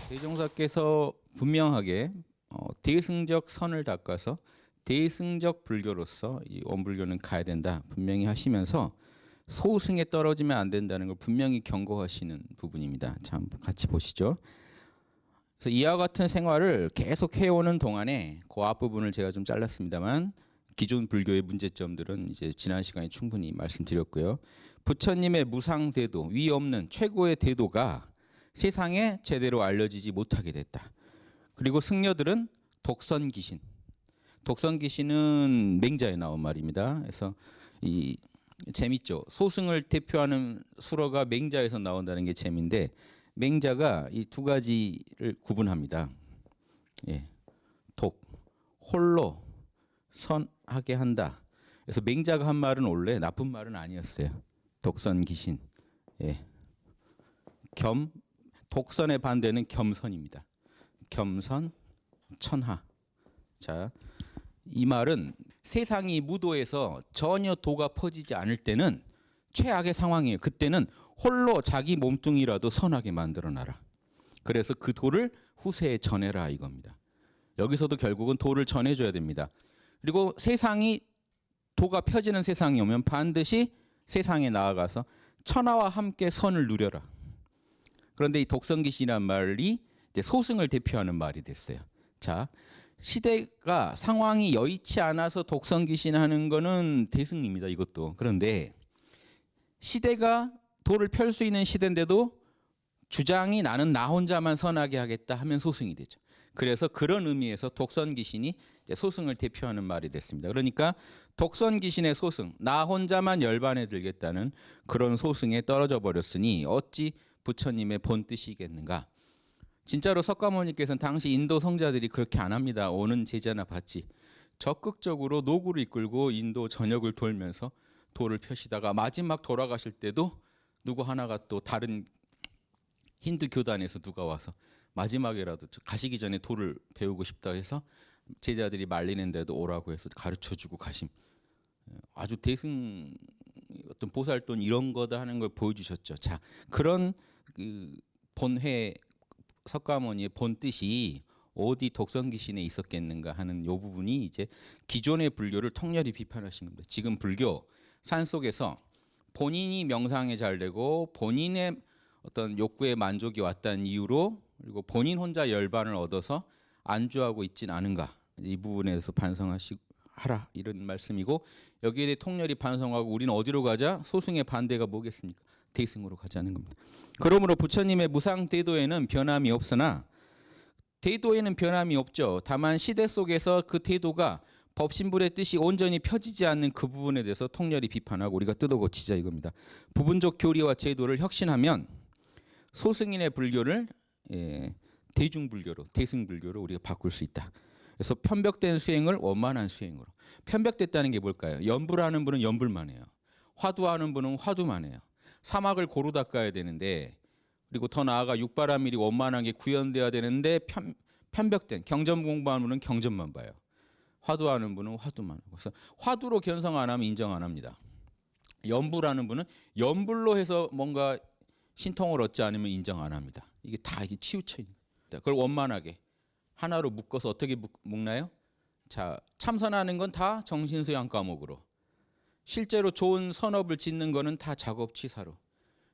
대종사께서 분명하게 대승적 선을 닦아서 대승적 불교로서 이 원불교는 가야 된다 분명히 하시면서 소승에 떨어지면 안 된다는 걸 분명히 경고하시는 부분입니다. 참 같이 보시죠. 그래서 이와 같은 생활을 계속 해오는 동안에 그 앞부분을 제가 좀 잘랐습니다만 기존 불교의 문제점들은 이제 지난 시간에 충분히 말씀드렸고요. 부처님의 무상대도, 위 없는 최고의 대도가 세상에 제대로 알려지지 못하게 됐다. 그리고 승려들은 독선귀신. 독선귀신은 맹자에 나온 말입니다. 그래서 이 재밌죠. 소승을 대표하는 수로가 맹자에서 나온다는 게 재미인데 맹자가 이 두 가지를 구분합니다. 예. 독, 홀로 선하게 한다. 그래서 맹자가 한 말은 원래 나쁜 말은 아니었어요. 독선귀신. 예. 독선의 반대는 겸선입니다. 겸선, 천하. 자, 이 말은 세상이 무도해서 전혀 도가 퍼지지 않을 때는 최악의 상황이에요. 그때는 홀로 자기 몸뚱이라도 선하게 만들어놔라. 그래서 그 도를 후세에 전해라 이겁니다. 여기서도 결국은 도를 전해줘야 됩니다. 그리고 세상이 도가 펴지는 세상이 오면 반드시 세상에 나아가서 천하와 함께 선을 누려라. 그런데 이 독선귀신이란 말이 이제 소승을 대표하는 말이 됐어요. 자, 시대가 상황이 여의치 않아서 독선귀신 하는 거는 대승입니다. 이것도. 그런데 시대가 도를 펼 수 있는 시대인데도 주장이 나는 나 혼자만 선하게 하겠다 하면 소승이 되죠. 그래서 그런 의미에서 독선귀신이 소승을 대표하는 말이 됐습니다. 그러니까 독선귀신의 소승, 나 혼자만 열반에 들겠다는 그런 소승에 떨어져 버렸으니 어찌 부처님의 본뜻이겠는가. 진짜로 석가모니께서는 당시 인도 성자들이 그렇게 안 합니다. 오는 제자나 받지. 적극적으로 노구를 이끌고 인도 전역을 돌면서 도를 펴시다가 마지막 돌아가실 때도 누구 하나가 또 다른 힌두 교단에서 누가 와서 마지막에라도 가시기 전에 도를 배우고 싶다 해서 제자들이 말리는데도 오라고 해서 가르쳐주고 가심. 아주 대승 어떤 보살돈 이런 거다 하는 걸 보여주셨죠. 자, 그런 그 본회 석가모니의 본 뜻이 어디 독선귀신에 있었겠는가 하는 이 부분이 이제 기존의 불교를 통렬히 비판하신 겁니다. 지금 불교 산속에서 본인이 명상에 잘 되고 본인의 어떤 욕구의 만족이 왔다는 이유로 그리고 본인 혼자 열반을 얻어서 안주하고 있진 않은가 이 부분에 대해서 반성하라 이런 말씀이고 여기에 대해 통렬히 반성하고 우리는 어디로 가자? 소승의 반대가 뭐겠습니까? 대승으로 가자는 겁니다. 그러므로 부처님의 무상대도에는 변함이 없으나 대도에는 변함이 없죠. 다만 시대 속에서 그 대도가 법신불의 뜻이 온전히 펴지지 않는 그 부분에 대해서 통렬히 비판하고 우리가 뜯어 고치자 이겁니다. 부분적 교리와 제도를 혁신하면 소승인의 불교를 대중불교로 대승불교로 우리가 바꿀 수 있다. 그래서 편벽된 수행을 원만한 수행으로. 편벽됐다는 게 뭘까요? 연불하는 분은 연불만 해요. 화두하는 분은 화두만 해요. 사막을 고루 닦아야 되는데 그리고 더 나아가 육바라밀이 원만하게 구현돼야 되는데 편벽된 경전 공부하는 분은 경전만 봐요. 화두하는 분은 화두만 하고. 그래서 화두로 견성 안 하면 인정 안 합니다. 연불하는 분은 연불로 해서 뭔가 신통을 얻지 않으면 인정 안 합니다. 이게 다 이게 치우쳐 있는 거다. 그걸 원만하게 하나로 묶어서 어떻게 묶나요? 자, 참선하는 건 다 정신수양 과목으로. 실제로 좋은 선업을 짓는 거는 다 작업치사로.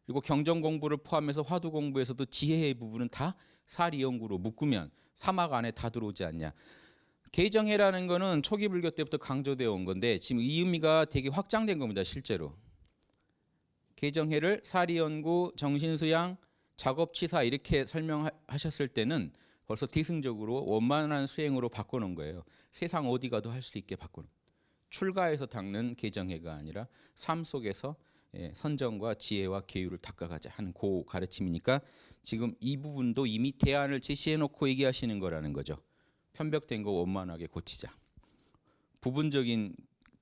그리고 경전 공부를 포함해서 화두 공부에서도 지혜의 부분은 다 사리연구로 묶으면 사막 안에 다 들어오지 않냐. 개정해라는 거는 초기 불교 때부터 강조되어 온 건데 지금 이 의미가 되게 확장된 겁니다. 실제로. 개정해를 사리연구, 정신수양, 작업치사 이렇게 설명하셨을 때는 벌써 대승적으로 원만한 수행으로 바꿔놓은 거예요. 세상 어디 가도 할 수 있게 바꿔놓은 거예요. 출가에서 닦는 개정해가 아니라 삶 속에서 선정과 지혜와 계율을 닦아가자 하는 그 가르침이니까 지금 이 부분도 이미 대안을 제시해놓고 얘기하시는 거라는 거죠. 편벽된 거 원만하게 고치자. 부분적인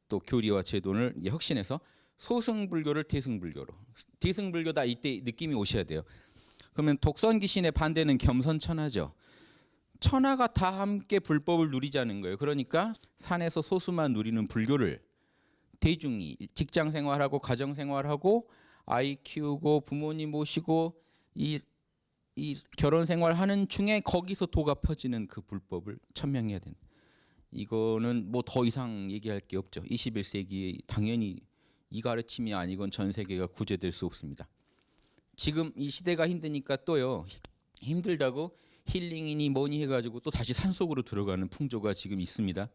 또 교리와 제도를 혁신해서 소승불교를 대승불교로. 대승불교다 이때 느낌이 오셔야 돼요. 그러면 독선귀신의 반대는 겸선천하죠. 천하가 다 함께 불법을 누리자는 거예요. 그러니까 산에서 소수만 누리는 불교를 대중이 직장 생활하고 가정 생활하고 아이 키우고 부모님 모시고 이 이 결혼 생활하는 중에 거기서 도가 퍼지는 그 불법을 천명해야 된다. 이거는 뭐 더 이상 얘기할 게 없죠. 21세기에 당연히 이 가르침이 아니건 전 세계가 구제될 수 없습니다. 지금 이 시대가 힘드니까 또요. 힘들다고 힐링이니 뭐니 해가지고 또 다시 산속으로 들어가는 풍조가 지금 있습니다.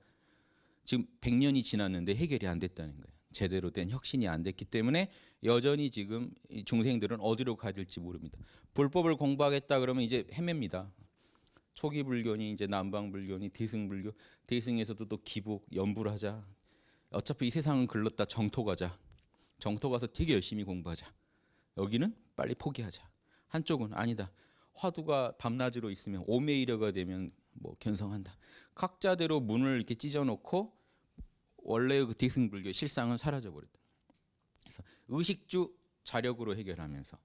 지금 100년이 지났는데 해결이 안 됐다는 거예요. 제대로 된 혁신이 안 됐기 때문에 여전히 지금 이 중생들은 어디로 가야 될지 모릅니다. 불법을 공부하겠다 그러면 이제 헤맵니다. 초기 불교니 이제 남방 불교니 대승 불교, 대승에서도 또 기복 연불 하자. 어차피 이 세상은 글렀다 정토 가자. 정토 가서 되게 열심히 공부하자. 여기는 빨리 포기하자. 한쪽은 아니다. 화두가 밤낮으로 있으면 오매이려가 되면 뭐 견성한다. 각자대로 문을 이렇게 찢어놓고 원래의 그 대승불교의 실상은 사라져 버렸다. 그래서 의식주 자력으로 해결하면서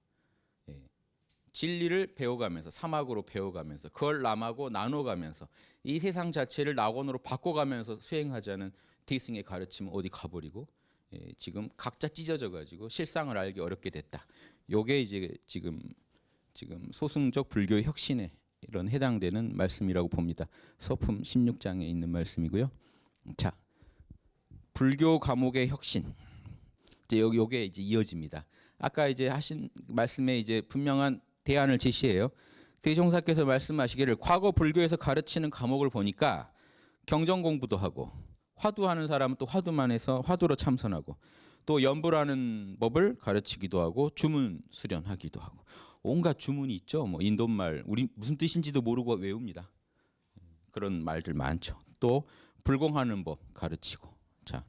진리를 배워가면서 사막으로 배워가면서 그걸 남하고 나눠가면서 이 세상 자체를 낙원으로 바꿔가면서 수행하자는 대승의 가르침은 어디 가버리고 지금 각자 찢어져 가지고 실상을 알기 어렵게 됐다. 요게 이제 지금 소승적 불교 혁신에 이런 해당되는 말씀이라고 봅니다. 서품 16장에 있는 말씀이고요. 자, 불교 과목의 혁신. 이제 요게 이제 이어집니다. 아까 이제 하신 말씀에 이제 분명한 대안을 제시해요. 대종사께서 말씀하시기를 과거 불교에서 가르치는 과목을 보니까 경전 공부도 하고 화두하는 사람은 또 화두만 해서 화두로 참선하고 또 연불하는 법을 가르치기도 하고 주문 수련하기도 하고 온갖 주문이 있죠. 뭐 인도말 우리 무슨 뜻인지도 모르고 외웁니다. 그런 말들 많죠. 또 불공하는 법 가르치고 자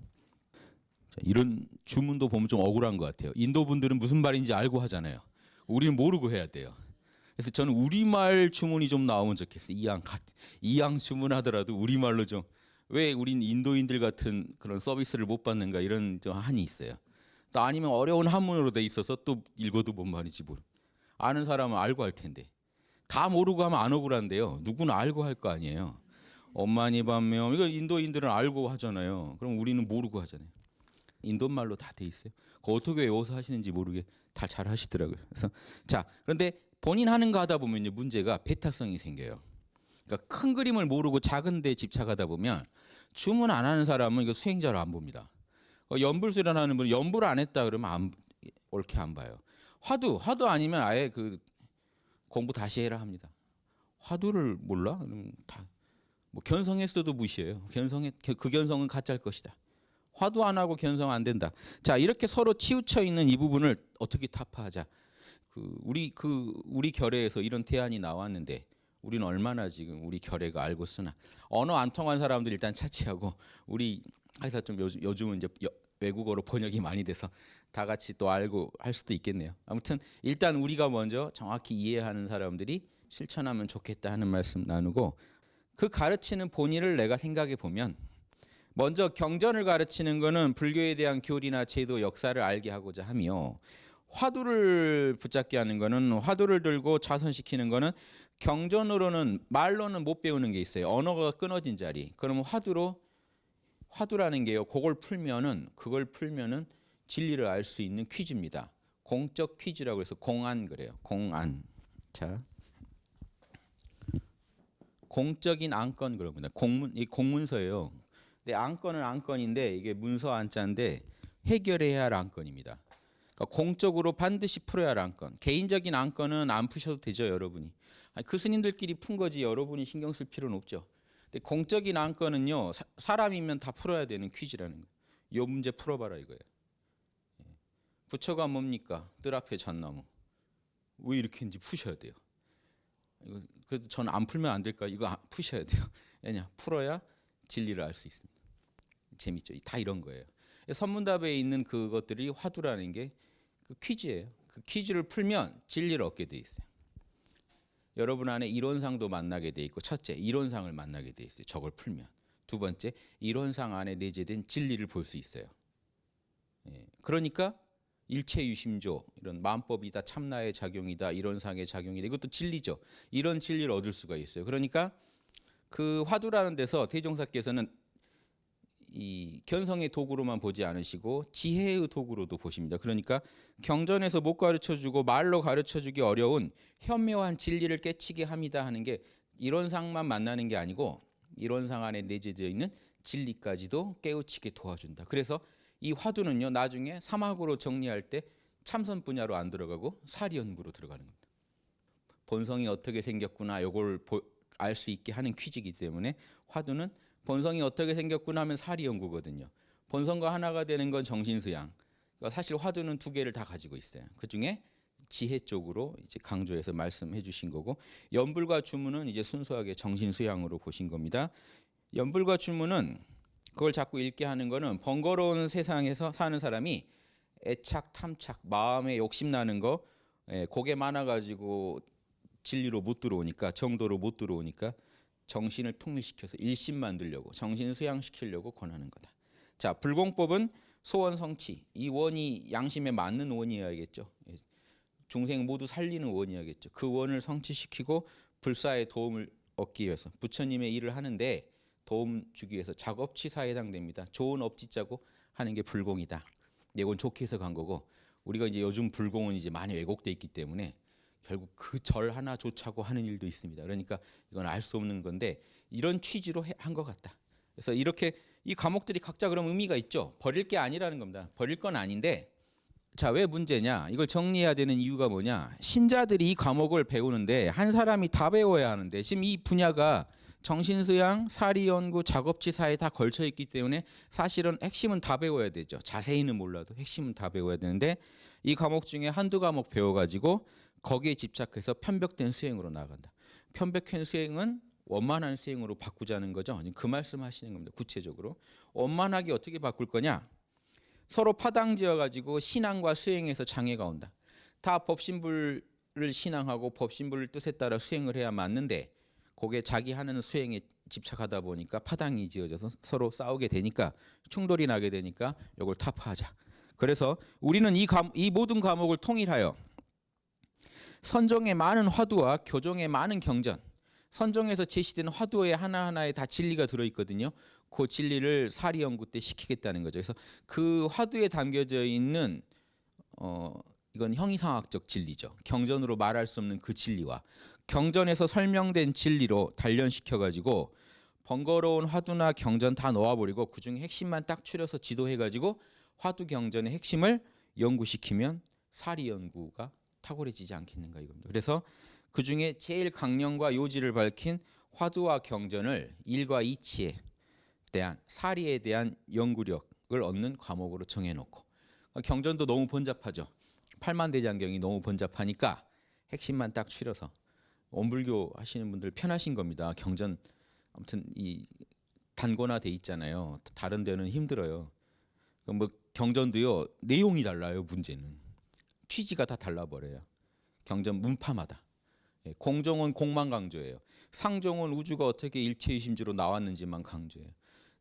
이런 주문도 보면 좀 억울한 것 같아요. 인도 분들은 무슨 말인지 알고 하잖아요. 우리는 모르고 해야 돼요. 그래서 저는 우리말 주문이 좀 나오면 좋겠어요. 이양 주문하더라도 우리말로 좀 왜 우린 인도인들 같은 그런 서비스를 못 받는가 이런 좀 한이 있어요. 또 아니면 어려운 한문으로 돼 있어서 또 읽어도 뭔 말인지 모르. 아는 사람은 알고 할 텐데 다 모르고 하면 안 억울한데요. 누구는 알고 할 거 아니에요. 엄마니 밤명 이거 인도인들은 알고 하잖아요. 그럼 우리는 모르고 하잖아요. 인도말로 다 돼 있어요. 그거 어떻게 외워서 하시는지 모르게 다 잘 하시더라고요. 그래서 자 그런데 본인 하는 거 하다 보면 문제가 배타성이 생겨요. 그러니까 큰 그림을 모르고 작은 데 집착하다 보면 주문 안 하는 사람은 이거 수행자로 안 봅니다. 연불 수련하는 분은 연불 안 했다 그러면 옳게 안 봐요. 화두 아니면 아예 그 공부 다시 해라 합니다. 화두를 몰라? 그러면 다 뭐 견성했어도 무시해요. 그 견성은 가짜일 것이다. 화두 안 하고 견성 안 된다. 자 이렇게 서로 치우쳐 있는 이 부분을 어떻게 타파하자. 우리 결에서 이런 대안이 나왔는데 우리는 얼마나 지금 우리 결에가 알고 쓰나. 언어 안 통한 사람들 일단 차치하고 우리 회사 좀 요즘은 이제 외국어로 번역이 많이 돼서 다 같이 또 알고 할 수도 있겠네요. 아무튼 일단 우리가 먼저 정확히 이해하는 사람들이 실천하면 좋겠다 하는 말씀 나누고 그 가르치는 본의를 내가 생각해 보면 먼저 경전을 가르치는 거는 불교에 대한 교리나 제도, 역사를 알게 하고자 하며 화두를 붙잡게 하는 거는 화두를 들고 좌선시키는 거는 경전으로는 말로는 못 배우는 게 있어요. 언어가 끊어진 자리. 그러면 화두라는 게요. 그걸 풀면은 진리를 알 수 있는 퀴즈입니다. 공적 퀴즈라고 해서 공안 그래요. 공안. 자. 공적인 안건 그럽니다. 이 공문서예요. 근데 안건은 안건인데 이게 문서 안자인데 해결해야 할 안건입니다. 그러니까 공적으로 반드시 풀어야 할 안건. 개인적인 안건은 안 푸셔도 되죠, 여러분이. 그 스님들끼리 푼 거지 여러분이 신경 쓸 필요는 없죠. 근데 공적인 안건은요. 사람이면 다 풀어야 되는 퀴즈라는 거예요. 이 문제 풀어봐라 이거예요. 부처가 뭡니까? 뜰 앞에 잣나무. 왜 이렇게 했는지 푸셔야 돼요. 그래서 저는 안 풀면 안 될까? 이거 푸셔야 돼요. 왜냐? 풀어야 진리를 알 수 있습니다. 재밌죠? 다 이런 거예요. 선문답에 있는 그것들이 화두라는 게 그 퀴즈예요. 그 퀴즈를 풀면 진리를 얻게 돼 있어요. 여러분 안에 이론상도 만나게 돼 있고 첫째, 이론상을 만나게 돼 있어요. 저걸 풀면. 두 번째, 이론상 안에 내재된 진리를 볼 수 있어요. 그러니까 일체유심조 이런 만법이다 참나의 작용이다 이론상의 작용이다 이것도 진리죠. 이런 진리를 얻을 수가 있어요. 그러니까 그 화두라는 데서 세종사께서는 이 견성의 도구로만 보지 않으시고 지혜의 도구로도 보십니다. 그러니까 경전에서 못 가르쳐주고 말로 가르쳐주기 어려운 현묘한 진리를 깨치게 합니다 하는 게 이론상만 만나는 게 아니고 이론상 안에 내재되어 있는 진리까지도 깨우치게 도와준다. 그래서 이 화두는요 나중에 사막으로 정리할 때 참선 분야로 안 들어가고 사리 연구로 들어가는 겁니다. 본성이 어떻게 생겼구나 요걸 알 수 있게 하는 퀴즈이기 때문에 화두는 본성이 어떻게 생겼구나 하면 사리 연구거든요. 본성과 하나가 되는 건 정신수양. 그러니까 사실 화두는 두 개를 다 가지고 있어요. 그중에 지혜 쪽으로 이제 강조해서 말씀해 주신 거고, 연불과 주문은 이제 순수하게 정신수양으로 보신 겁니다. 연불과 주문은 그걸 자꾸 읽게 하는 거는 번거로운 세상에서 사는 사람이 애착, 탐착, 마음에 욕심 나는 거, 그게 많아가지고 진리로 못 들어오니까, 정도로 못 들어오니까 정신을 통일시켜서 일심 만들려고, 정신 수양시키려고 권하는 거다. 자, 불공법은 소원 성취. 이 원이 양심에 맞는 원이어야겠죠. 중생 모두 살리는 원이어야겠죠. 그 원을 성취시키고 불사의 도움을 얻기 위해서 부처님의 일을 하는데 도움 주기 위해서 작업치사에 해당됩니다. 좋은 업지자고 하는 게 불공이다. 이건 좋게 해서 간 거고, 우리가 이제 요즘 불공은 이제 많이 왜곡돼 있기 때문에 결국 그 절 하나 조차고 하는 일도 있습니다. 그러니까 이건 알 수 없는 건데 이런 취지로 한 것 같다. 그래서 이렇게 이 과목들이 각자 그럼 의미가 있죠. 버릴 게 아니라는 겁니다. 버릴 건 아닌데, 자, 왜 문제냐? 이걸 정리해야 되는 이유가 뭐냐? 신자들이 이 과목을 배우는데 한 사람이 다 배워야 하는데 지금 이 분야가 정신수양, 사리연구, 작업치사에 다 걸쳐 있기 때문에 사실은 핵심은 다 배워야 되죠. 자세히는 몰라도 핵심은 다 배워야 되는데 이 과목 중에 한두 과목 배워가지고 거기에 집착해서 편벽된 수행으로 나아간다. 편벽된 수행은 원만한 수행으로 바꾸자는 거죠. 그 말씀 하시는 겁니다. 구체적으로 원만하게 어떻게 바꿀 거냐? 서로 파당지어 가지고 신앙과 수행에서 장애가 온다. 다 법신불을 신앙하고 법신불 뜻에 따라 수행을 해야 맞는데 그게 자기 하는 수행에 집착하다 보니까 파당이 지어져서 서로 싸우게 되니까, 충돌이 나게 되니까 이걸 타파하자. 그래서 우리는 이 모든 과목을 통일하여 선종의 많은 화두와 교종의 많은 경전, 선종에서 제시된 화두의 하나하나에 다 진리가 들어있거든요. 그 진리를 사리연구 때 시키겠다는 거죠. 그래서 그 화두에 담겨져 있는 이건 형이상학적 진리죠. 경전으로 말할 수 없는 그 진리와 경전에서 설명된 진리로 단련시켜가지고 번거로운 화두나 경전 다 놓아버리고 그중에 핵심만 딱 추려서 지도해가지고 화두 경전의 핵심을 연구시키면 사리연구가 탁월해지지 않겠는가 이겁니다. 그래서 그중에 제일 강령과 요지를 밝힌 화두와 경전을 일과 이치에 대한 사리에 대한 연구력을 얻는 과목으로 정해놓고, 경전도 너무 번잡하죠. 팔만대장경이 너무 번잡하니까 핵심만 딱 추려서, 원불교 하시는 분들 편하신 겁니다. 경전 아무튼 이 단권화돼 있잖아요. 다른 데는 힘들어요. 뭐 경전도요 내용이 달라요. 문제는 취지가 다 달라버려요. 경전 문파마다. 공종은 공만 강조해요. 상종은 우주가 어떻게 일체의심주로 나왔는지만 강조해요.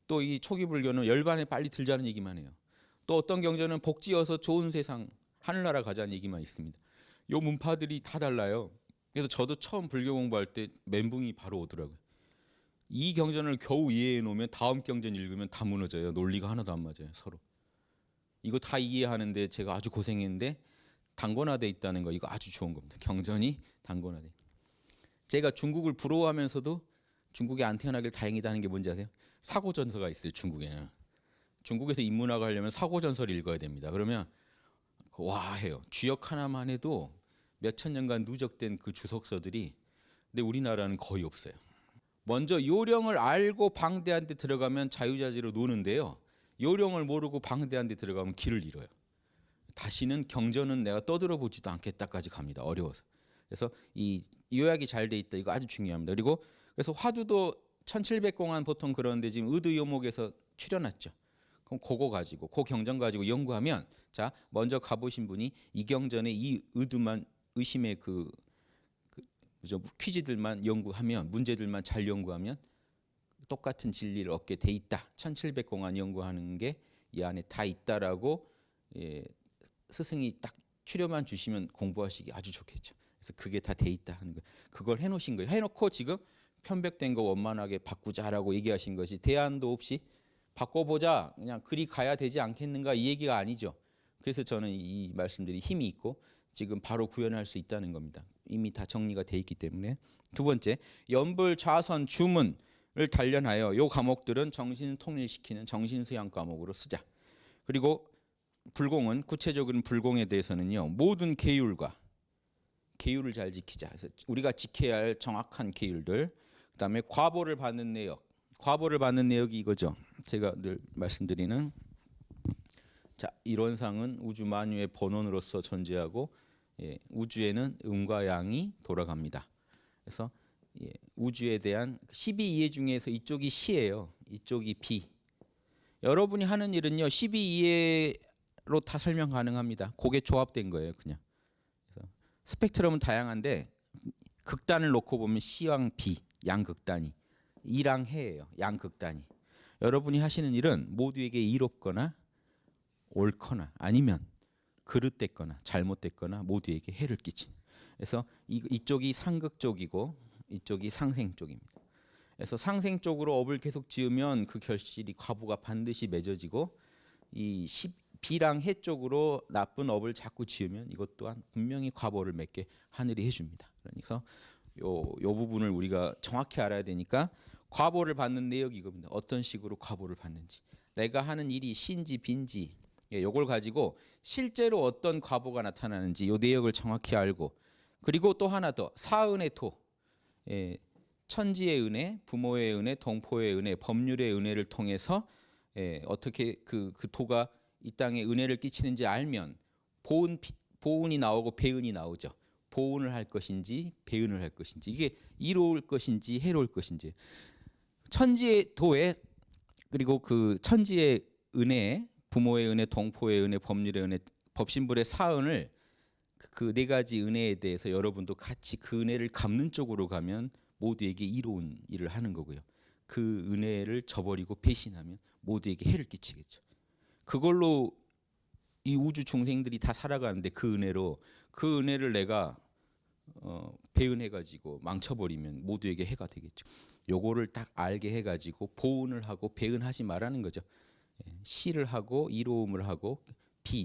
또 이 초기 불교는 열반에 빨리 들자는 얘기만 해요. 또 어떤 경전은 복지어서 좋은 세상 하늘나라 가자는 얘기만 있습니다. 요 문파들이 다 달라요. 그래서 저도 처음 불교 공부할 때 멘붕이 바로 오더라고요. 이 경전을 겨우 이해해 놓으면 다음 경전 읽으면 다 무너져요. 논리가 하나도 안 맞아요. 서로. 이거 다 이해하는데 제가 아주 고생했는데 단권화돼 있다는 거, 이거 아주 좋은 겁니다. 경전이 단권화돼. 제가 중국을 부러워하면서도 중국에 안 태어나길 다행이다는 게 뭔지 아세요? 사고전서가 있어요. 중국에는. 중국에서 인문학을 하려면 사고전서를 읽어야 됩니다. 그러면 와 해요. 주역 하나만 해도 몇천 년간 누적된 그 주석서들이, 근데 우리나라는 거의 없어요. 먼저 요령을 알고 방대한 데 들어가면 자유자재로 노는데요. 요령을 모르고 방대한 데 들어가면 길을 잃어요. 다시는 경전은 내가 떠들어 보지도 않겠다까지 갑니다. 어려워서. 그래서 이 요약이 잘 돼 있다. 이거 아주 중요합니다. 그리고 그래서 화두도 1700공안 보통 그런데 지금 의도요목에서 추려놨죠. 그럼 그거 가지고 그 경전 가지고 연구하면, 자 먼저 가보신 분이 이 경전의 이 의도만 의심의 그 퀴즈들만 연구하면, 문제들만 잘 연구하면 똑같은 진리를 얻게 돼 있다. 1700공안 연구하는 게 이 안에 다 있다라고 스승이 딱 추려만 주시면 공부하시기 아주 좋겠죠. 그래서 그게 다 돼 있다 하는 거, 그걸 해놓으신 거예요. 해놓고 지금 편백된 거 원만하게 바꾸자라고 얘기하신 것이 대안도 없이 바꿔보자, 그냥 그리 가야 되지 않겠는가, 이 얘기가 아니죠. 그래서 저는 이 말씀들이 힘이 있고 지금 바로 구현할 수 있다는 겁니다. 이미 다 정리가 돼 있기 때문에. 두 번째, 연불, 좌선, 주문을 단련하여 요 과목들은 정신을 통일시키는 정신수양 과목으로 쓰자. 그리고 불공은, 구체적으로는 불공에 대해서는요, 모든 계율과 계율을 잘 지키자. 그래서 우리가 지켜야 할 정확한 계율들. 그다음에 과보를 받는 내역. 과보를 받는 내역이 이거죠. 제가 늘 말씀드리는, 자, 이론상은 우주 만유의 본원으로서 존재하고, 우주에는 음과 양이 돌아갑니다. 그래서 우주에 대한 12이해 중에서 이쪽이 시예요. 이쪽이 비. 여러분이 하는 일은요, 12이해로 다 설명 가능합니다. 그게 조합된 거예요, 그냥. 그래서 스펙트럼은 다양한데 극단을 놓고 보면 C랑 B, 양극단이, 이랑 해예요, 양극단이. 여러분이 하시는 일은 모두에게 이롭거나 옳거나 아니면 그릇됐거나 잘못됐거나 모두에게 해를 끼친. 그래서 이쪽이 상극 쪽이고 이쪽이 상생 쪽입니다. 그래서 상생 쪽으로 업을 계속 지으면 그 결실이 과보가 반드시 맺어지고, 이 B랑 해 쪽으로 나쁜 업을 자꾸 지으면 이것 또한 분명히 과보를 맺게 하늘이 해줍니다. 그래서 요 부분을 우리가 정확히 알아야 되니까 과보를 받는 내역이 이겁니다. 어떤 식으로 과보를 받는지, 내가 하는 일이 C인지 B인지, 요걸 가지고 실제로 어떤 과보가 나타나는지 요 내역을 정확히 알고, 그리고 또 하나 더, 사은의 토, 천지의 은혜, 부모의 은혜, 동포의 은혜, 법률의 은혜를 통해서 어떻게 그 토가 이 땅에 은혜를 끼치는지 알면 보은이 나오고 배은이 나오죠. 보은을 할 것인지 배은을 할 것인지, 이게 이로울 것인지 해로울 것인지. 천지의 도에, 그리고 그 천지의 은혜, 부모의 은혜, 동포의 은혜, 법률의 은혜, 법신불의 사은을, 그 네 가지 은혜에 대해서 여러분도 같이 그 은혜를 갚는 쪽으로 가면 모두에게 이로운 일을 하는 거고요. 그 은혜를 저버리고 배신하면 모두에게 해를 끼치겠죠. 그걸로 이 우주 중생들이 다 살아가는데, 그 은혜를 내가 배은해가지고 망쳐버리면 모두에게 해가 되겠죠. 요거를 딱 알게 해가지고 보은을 하고 배은하지 말라는 거죠. 시를 하고 이로움을 하고,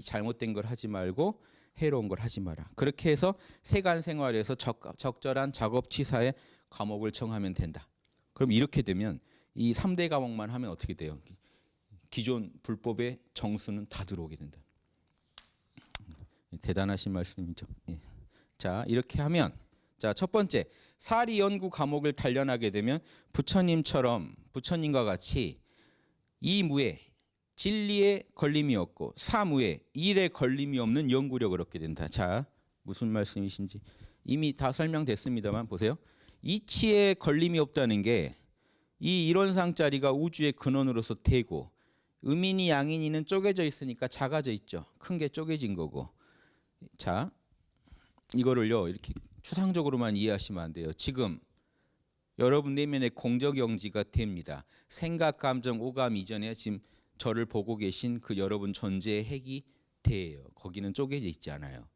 잘못된 걸 하지 말고 해로운 걸 하지 마라. 그렇게 해서 세간 생활에서 적절한 작업치사의 과목을 정하면 된다. 그럼 이렇게 되면 이 3대 과목만 하면 어떻게 돼요? 기존 불법의 정수는 다 들어오게 된다. 대단하신 말씀이죠. 자, 이렇게 하면, 자, 첫 번째, 사리 연구 과목을 단련하게 되면 부처님과 같이 이무에 진리에 걸림이 없고 사무에 일에 걸림이 없는 연구력을 얻게 된다. 자, 무슨 말씀이신지 이미 다 설명됐습니다만 보세요. 이치에 걸림이 없다는 게, 이 이론상짜리가 우주의 근원으로서 되고, 음인이 양인이는 쪼개져 있으니까 작아져 있죠. 큰 게 쪼개진 거고. 자, 이거를요 이렇게 추상적으로만 이해하시면 안 돼요. 지금 여러분 내면의 공적영지가 됩니다. 생각, 감정, 오감 이전에 지금 저를 보고 계신 그 여러분 존재의 핵이 돼요. 거기는 쪼개져 있지 않아요.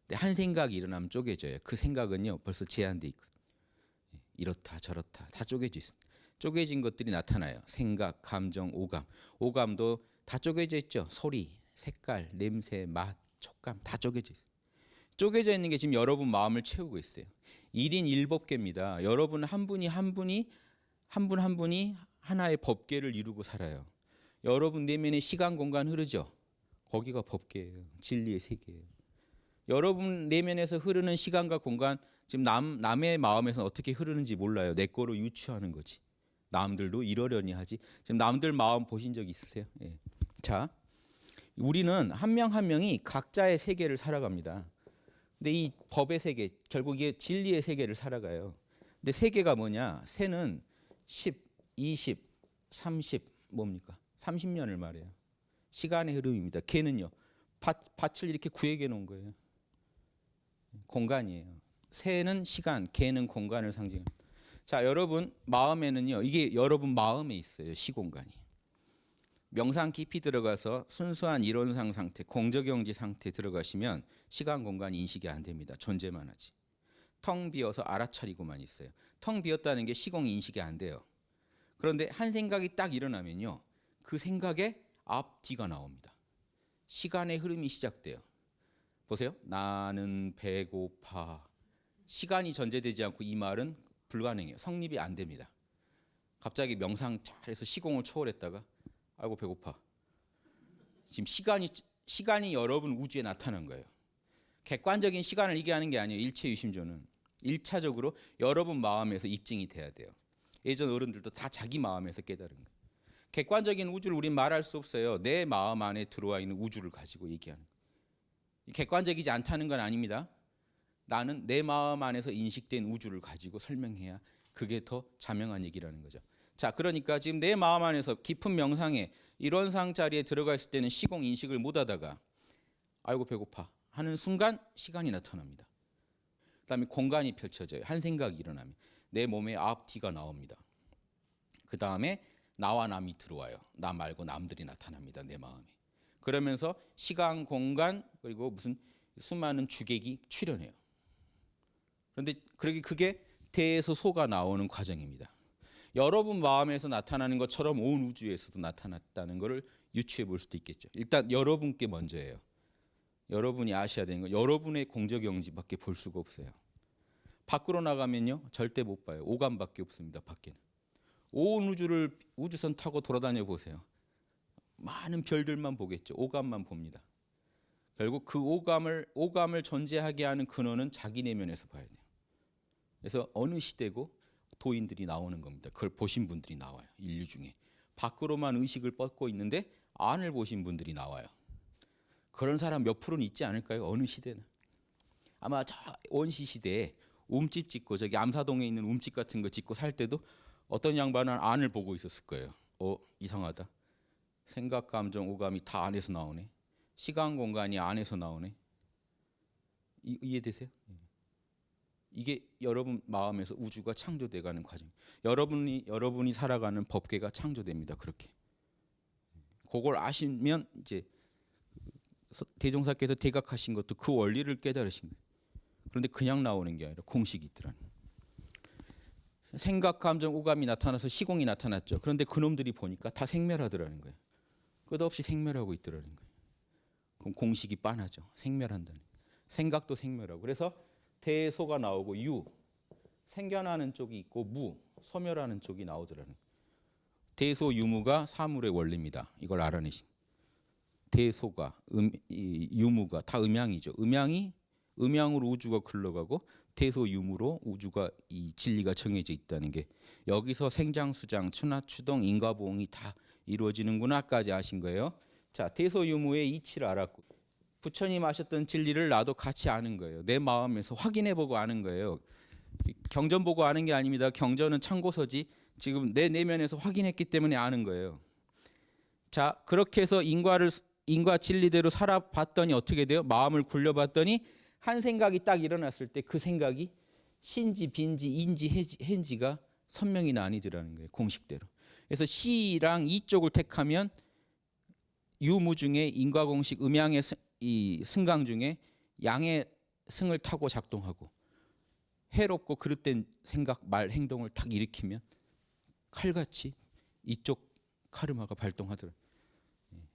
근데 한 생각이 일어나면 쪼개져요. 그 생각은요 벌써 제한돼 있거든요. 이렇다 저렇다 다 쪼개져 있습니다. 쪼개진 것들이 나타나요. 생각, 감정, 오감. 오감도 다 쪼개져 있죠. 소리, 색깔, 냄새, 맛, 촉감 다 쪼개져 있어요. 쪼개져 있는 게 지금 여러분 마음을 채우고 있어요. 1인 1법계입니다. 여러분 한 분이 하나의 법계를 이루고 살아요. 여러분 내면에 시간 공간 흐르죠. 거기가 법계예요. 진리의 세계예요. 여러분 내면에서 흐르는 시간과 공간, 지금 남의 마음에서는 어떻게 흐르는지 몰라요. 내 거로 유추하는 거지. 남들도 이러려니 하지. 지금 남들 마음 보신 적 있으세요? 예. 자, 우리는 한 명 한 명이 각자의 세계를 살아갑니다. 근데 이 법의 세계, 결국 이게 진리의 세계를 살아가요. 근데 세계가 뭐냐? 세는 10, 20, 30 뭡니까? 30년을 말해요. 시간의 흐름입니다. 개는요. 밭을 이렇게 구획해 놓은 거예요. 공간이에요. 새는 시간, 개는 공간을 상징합니다. 자, 여러분 마음에는요. 이게 여러분 마음에 있어요. 시공간이. 명상 깊이 들어가서 순수한 이론상 상태, 공적영지 상태에 들어가시면 시간 공간 인식이 안 됩니다. 존재만 하지. 텅 비어서 알아차리고만 있어요. 텅 비었다는 게 시공 인식이 안 돼요. 그런데 한 생각이 딱 일어나면요. 그 생각에 앞뒤가 나옵니다. 시간의 흐름이 시작돼요. 보세요. 나는 배고파. 시간이 전제되지 않고 이 말은 불가능해요. 성립이 안 됩니다. 갑자기 명상 잘해서 시공을 초월했다가 아이고 배고파. 지금 시간이 여러분 우주에 나타난 거예요. 객관적인 시간을 얘기하는 게 아니에요. 일체 유심조는 1차적으로 여러분 마음에서 입증이 돼야 돼요. 예전 어른들도 다 자기 마음에서 깨달은 거예요. 객관적인 우주를 우린 말할 수 없어요. 내 마음 안에 들어와 있는 우주를 가지고 얘기하는 거예요. 객관적이지 않다는 건 아닙니다. 나는 내 마음 안에서 인식된 우주를 가지고 설명해야 그게 더 자명한 얘기라는 거죠. 자, 그러니까 지금 내 마음 안에서 깊은 명상에 이런 상 자리에 들어가 있을 때는 시공 인식을 못 하다가 아이고 배고파 하는 순간 시간이 나타납니다. 그다음에 공간이 펼쳐져요. 한 생각이 일어나면 내 몸에 앞뒤가 나옵니다. 그다음에 나와 남이 들어와요. 나 말고 남들이 나타납니다. 내 마음에. 그러면서 시간, 공간 그리고 무슨 수많은 주객이 출현해요. 그런데 그게 대에서 소가 나오는 과정입니다. 여러분 마음에서 나타나는 것처럼 온 우주에서도 나타났다는 것을 유추해 볼 수도 있겠죠. 일단 여러분께 먼저예요. 여러분이 아셔야 되는 건 여러분의 공적영지밖에 볼 수가 없어요. 밖으로 나가면요 절대 못 봐요. 오감밖에 없습니다. 밖에는. 온 우주를 우주선 타고 돌아다녀 보세요. 많은 별들만 보겠죠. 오감만 봅니다. 결국 그 오감을 존재하게 하는 근원은 자기 내면에서 봐야 돼요. 그래서 어느 시대고 도인들이 나오는 겁니다. 그걸 보신 분들이 나와요. 인류 중에. 밖으로만 의식을 뻗고 있는데 안을 보신 분들이 나와요. 그런 사람 몇 프로는 있지 않을까요? 어느 시대는. 아마 저 원시 시대에 움집 짓고 저기 암사동에 있는 움집 같은 거 짓고 살 때도 어떤 양반은 안을 보고 있었을 거예요. 이상하다. 생각, 감정, 오감이 다 안에서 나오네. 시간, 공간이 안에서 나오네. 이해되세요? 이게 여러분 마음에서 우주가 창조돼가는 과정. 여러분이 살아가는 법계가 창조됩니다. 그렇게. 그걸 아시면 이제 대종사께서 대각하신 것도 그 원리를 깨달으신 거예요. 그런데 그냥 나오는 게 아니라 공식이 있더라는 거예요. 생각, 감정, 오감이 나타나서 시공이 나타났죠. 그런데 그놈들이 보니까 다 생멸하더라는 거예요. 끝없이 생멸하고 있더라는 거예요. 그럼 공식이 빤하죠. 생멸한다는 거예요. 생각도 생멸하고. 그래서 대소가 나오고 유, 생겨나는 쪽이 있고 무, 소멸하는 쪽이 나오더라는 거예요. 대소유무가 사물의 원리입니다. 이걸 알아내신. 대소가 유무가 다 음양이죠. 음양으로 우주가 흘러가고 대소유무로 우주가 이 진리가 정해져 있다는 게 여기서 생장수장, 추나추동, 인과보응이 다 이루어지는구나까지 아신 거예요. 자, 대소유무의 이치를 알았고 부처님 아셨던 진리를 나도 같이 아는 거예요. 내 마음에서 확인해보고 아는 거예요. 경전 보고 아는 게 아닙니다. 경전은 참고서지 지금 내 내면에서 확인했기 때문에 아는 거예요. 자, 그렇게 해서 인과 진리대로 살아봤더니 어떻게 돼요? 마음을 굴려봤더니 한 생각이 딱 일어났을 때 그 생각이 신지, 빈지, 인지, 해지가 선명히 나뉘더라는 거예요. 공식대로. 그래서 시랑 이쪽을 택하면 유무 중에 인과공식 음양의 이 승강 중에 양의 승을 타고 작동하고 해롭고 그릇된 생각, 말, 행동을 탁 일으키면 칼같이 이쪽 카르마가 발동하더라고요.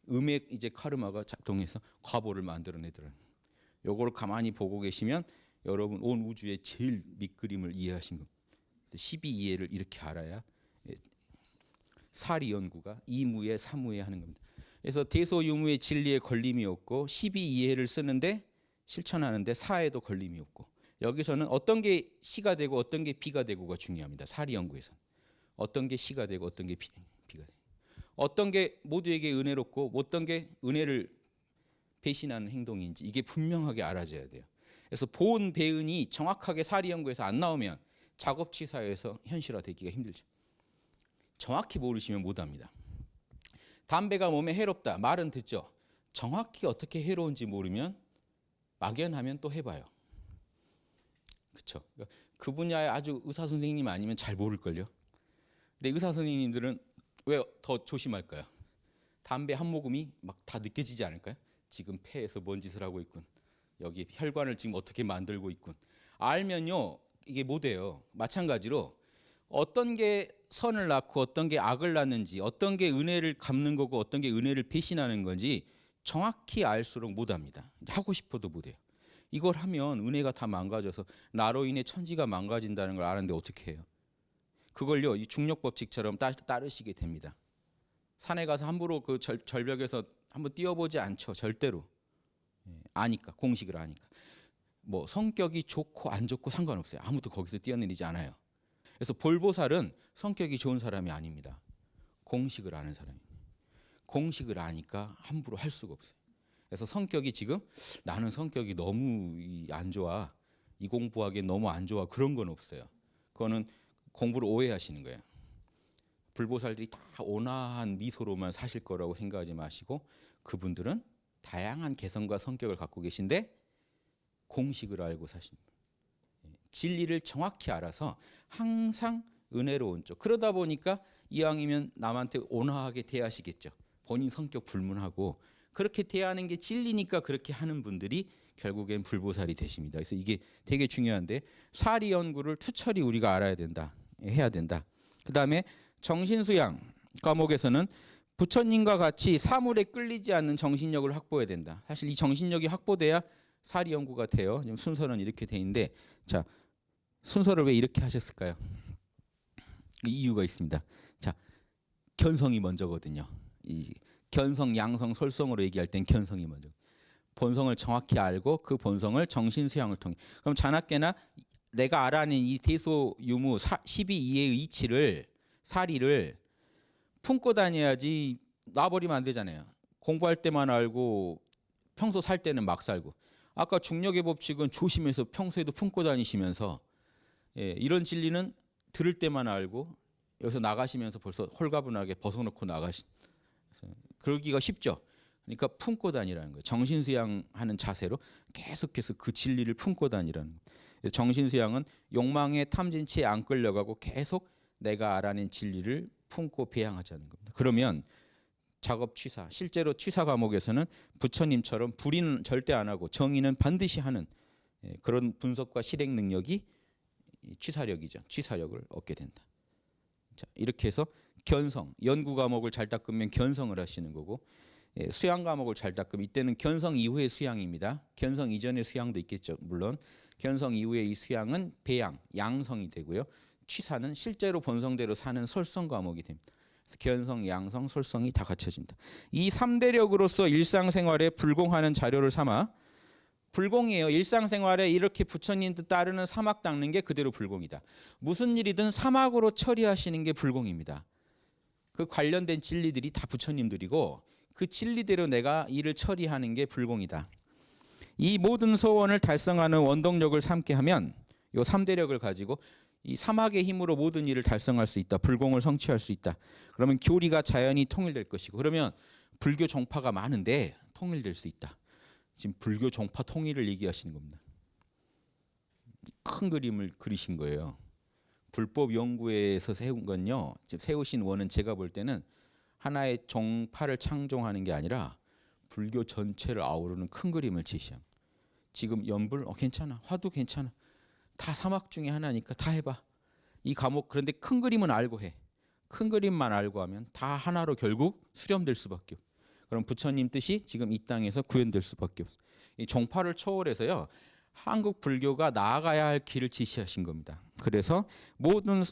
음의 이제 카르마가 작동해서 과보를 만들어내더라고요. 요걸 가만히 보고 계시면 여러분 온 우주의 제일 밑그림을 이해하신 겁니다. 12이해를 이렇게 알아야 사리 연구가 이무에 사무에 하는 겁니다. 그래서 대소유무의 진리에 걸림이 없고 12이해를 쓰는데 실천하는데 사에도 걸림이 없고 여기서는 어떤 게 시가 되고 어떤 게 비가 되고가 중요합니다. 사리 연구에서는. 어떤 게 시가 되고 어떤 게 비가 되고 어떤 게 모두에게 은혜롭고 어떤 게 은혜를 배신하는 행동인지 이게 분명하게 알아져야 돼요. 그래서 본 배은이 정확하게 사리 연구에서 안 나오면 작업치사에서 현실화되기가 힘들죠. 정확히 모르시면 못합니다. 담배가 몸에 해롭다 말은 듣죠. 정확히 어떻게 해로운지 모르면 막연하면 또 해봐요. 그렇죠. 그 분야에 아주 의사 선생님 아니면 잘 모를걸요. 근데 의사 선생님들은 왜 더 조심할까요? 담배 한 모금이 막 다 느껴지지 않을까요? 지금 폐에서 뭔 짓을 하고 있군. 여기 혈관을 지금 어떻게 만들고 있군. 알면요 이게 못해요. 마찬가지로 어떤 게 선을 낳고 어떤 게 악을 낳는지, 어떤 게 은혜를 갚는 거고 어떤 게 은혜를 배신하는 건지 정확히 알수록 못합니다. 하고 싶어도 못해요. 이걸 하면 은혜가 다 망가져서 나로 인해 천지가 망가진다는 걸 아는데 어떻게 해요? 그걸요, 이 중력법칙처럼 따르시게 됩니다. 산에 가서 함부로 그 절벽에서 한번 뛰어보지 않죠. 절대로. 아니까, 공식을 아니까. 뭐 성격이 좋고 안 좋고 상관없어요. 아무도 거기서 뛰어내리지 않아요. 그래서 볼보살은 성격이 좋은 사람이 아닙니다. 공식을 아는 사람입니다. 공식을 아니까 함부로 할 수가 없어요. 그래서 성격이 지금 나는 성격이 너무 안 좋아, 이 공부하기엔 너무 안 좋아, 그런 건 없어요. 그거는 공부를 오해하시는 거예요. 불보살들이 다 온화한 미소로만 사실 거라고 생각하지 마시고 그분들은 다양한 개성과 성격을 갖고 계신데 공식을 알고 사십니다. 진리를 정확히 알아서 항상 은혜로운 쪽. 그러다 보니까 이왕이면 남한테 온화하게 대하시겠죠. 본인 성격 불문하고 그렇게 대하는 게 진리니까 그렇게 하는 분들이 결국엔 불보살이 되십니다. 그래서 이게 되게 중요한데 사리 연구를 투철히 우리가 알아야 된다. 해야 된다. 그다음에 정신수양 과목에서는 부처님과 같이 사물에 끌리지 않는 정신력을 확보해야 된다. 사실 이 정신력이 확보돼야 사리 연구가 돼요. 지금 순서는 이렇게 돼 있는데 자, 순서를 왜 이렇게 하셨을까요? 이유가 있습니다. 자, 견성이 먼저거든요. 이 견성, 양성, 솔성으로 얘기할 땐 견성이 먼저. 본성을 정확히 알고 그 본성을 정신수양을 통해. 그럼 자나깨나 내가 알아낸 이 대소유무 12이해의 이치를 사리를 품고 다녀야지 놔버리면 안 되잖아요. 공부할 때만 알고 평소 살 때는 막 살고. 아까 중력의 법칙은 조심해서 평소에도 품고 다니시면서 이런 진리는 들을 때만 알고 여기서 나가시면서 벌써 홀가분하게 벗어놓고 그러기가 쉽죠. 그러니까 품고 다니라는 거예요. 정신수양하는 자세로 계속해서 그 진리를 품고 다니라는 거예요. 정신수양은 욕망에 탐진 채 안 끌려가고 계속 내가 알아낸 진리를 품고 배양하자는 겁니다. 그러면 작업 취사, 실제로 취사 과목에서는 부처님처럼 불의는 절대 안 하고 정의는 반드시 하는 그런 분석과 실행 능력이 취사력이죠. 취사력을 얻게 된다. 자, 이렇게 해서 견성, 연구 과목을 잘 닦으면 견성을 하시는 거고 수양 과목을 잘 닦으면 이때는 견성 이후의 수양입니다. 견성 이전의 수양도 있겠죠. 물론 견성 이후의 이 수양은 배양, 양성이 되고요. 취사는 실제로 본성대로 사는 솔성 과목이 됩니다. 그래서 견성, 양성, 솔성이 다 갖춰진다. 이 3대력으로서 일상생활에 불공하는 자료를 삼아 불공이에요. 일상생활에 이렇게 부처님 뜻 따르는 사막 닦는 게 그대로 불공이다. 무슨 일이든 사막으로 처리하시는 게 불공입니다. 그 관련된 진리들이 다 부처님들이고 그 진리대로 내가 일을 처리하는 게 불공이다. 이 모든 소원을 달성하는 원동력을 삼게 하면 이 3대력을 가지고 이 사막의 힘으로 모든 일을 달성할 수 있다. 불공을 성취할 수 있다. 그러면 교리가 자연히 통일될 것이고 그러면 불교 종파가 많은데 통일될 수 있다. 지금 불교 종파 통일을 얘기하시는 겁니다. 큰 그림을 그리신 거예요. 불법 연구에서 세운 건요. 세우신 원은 제가 볼 때는 하나의 종파를 창종하는 게 아니라 불교 전체를 아우르는 큰 그림을 제시한. 지금 연불 괜찮아. 화두 괜찮아. 다 사막 중에 하나니까 다 해봐. 이 과목 그런데 큰 그림은 알고 해. 큰 그림만 알고 하면 다 하나로 결국 수렴될 수밖에 없어. 그럼 부처님 뜻이 지금 이 땅에서 구현될 수밖에 없어. 이 종파를 초월해서요. 한국 불교가 나아가야 할 길을 지시하신 겁니다. 그래서 모든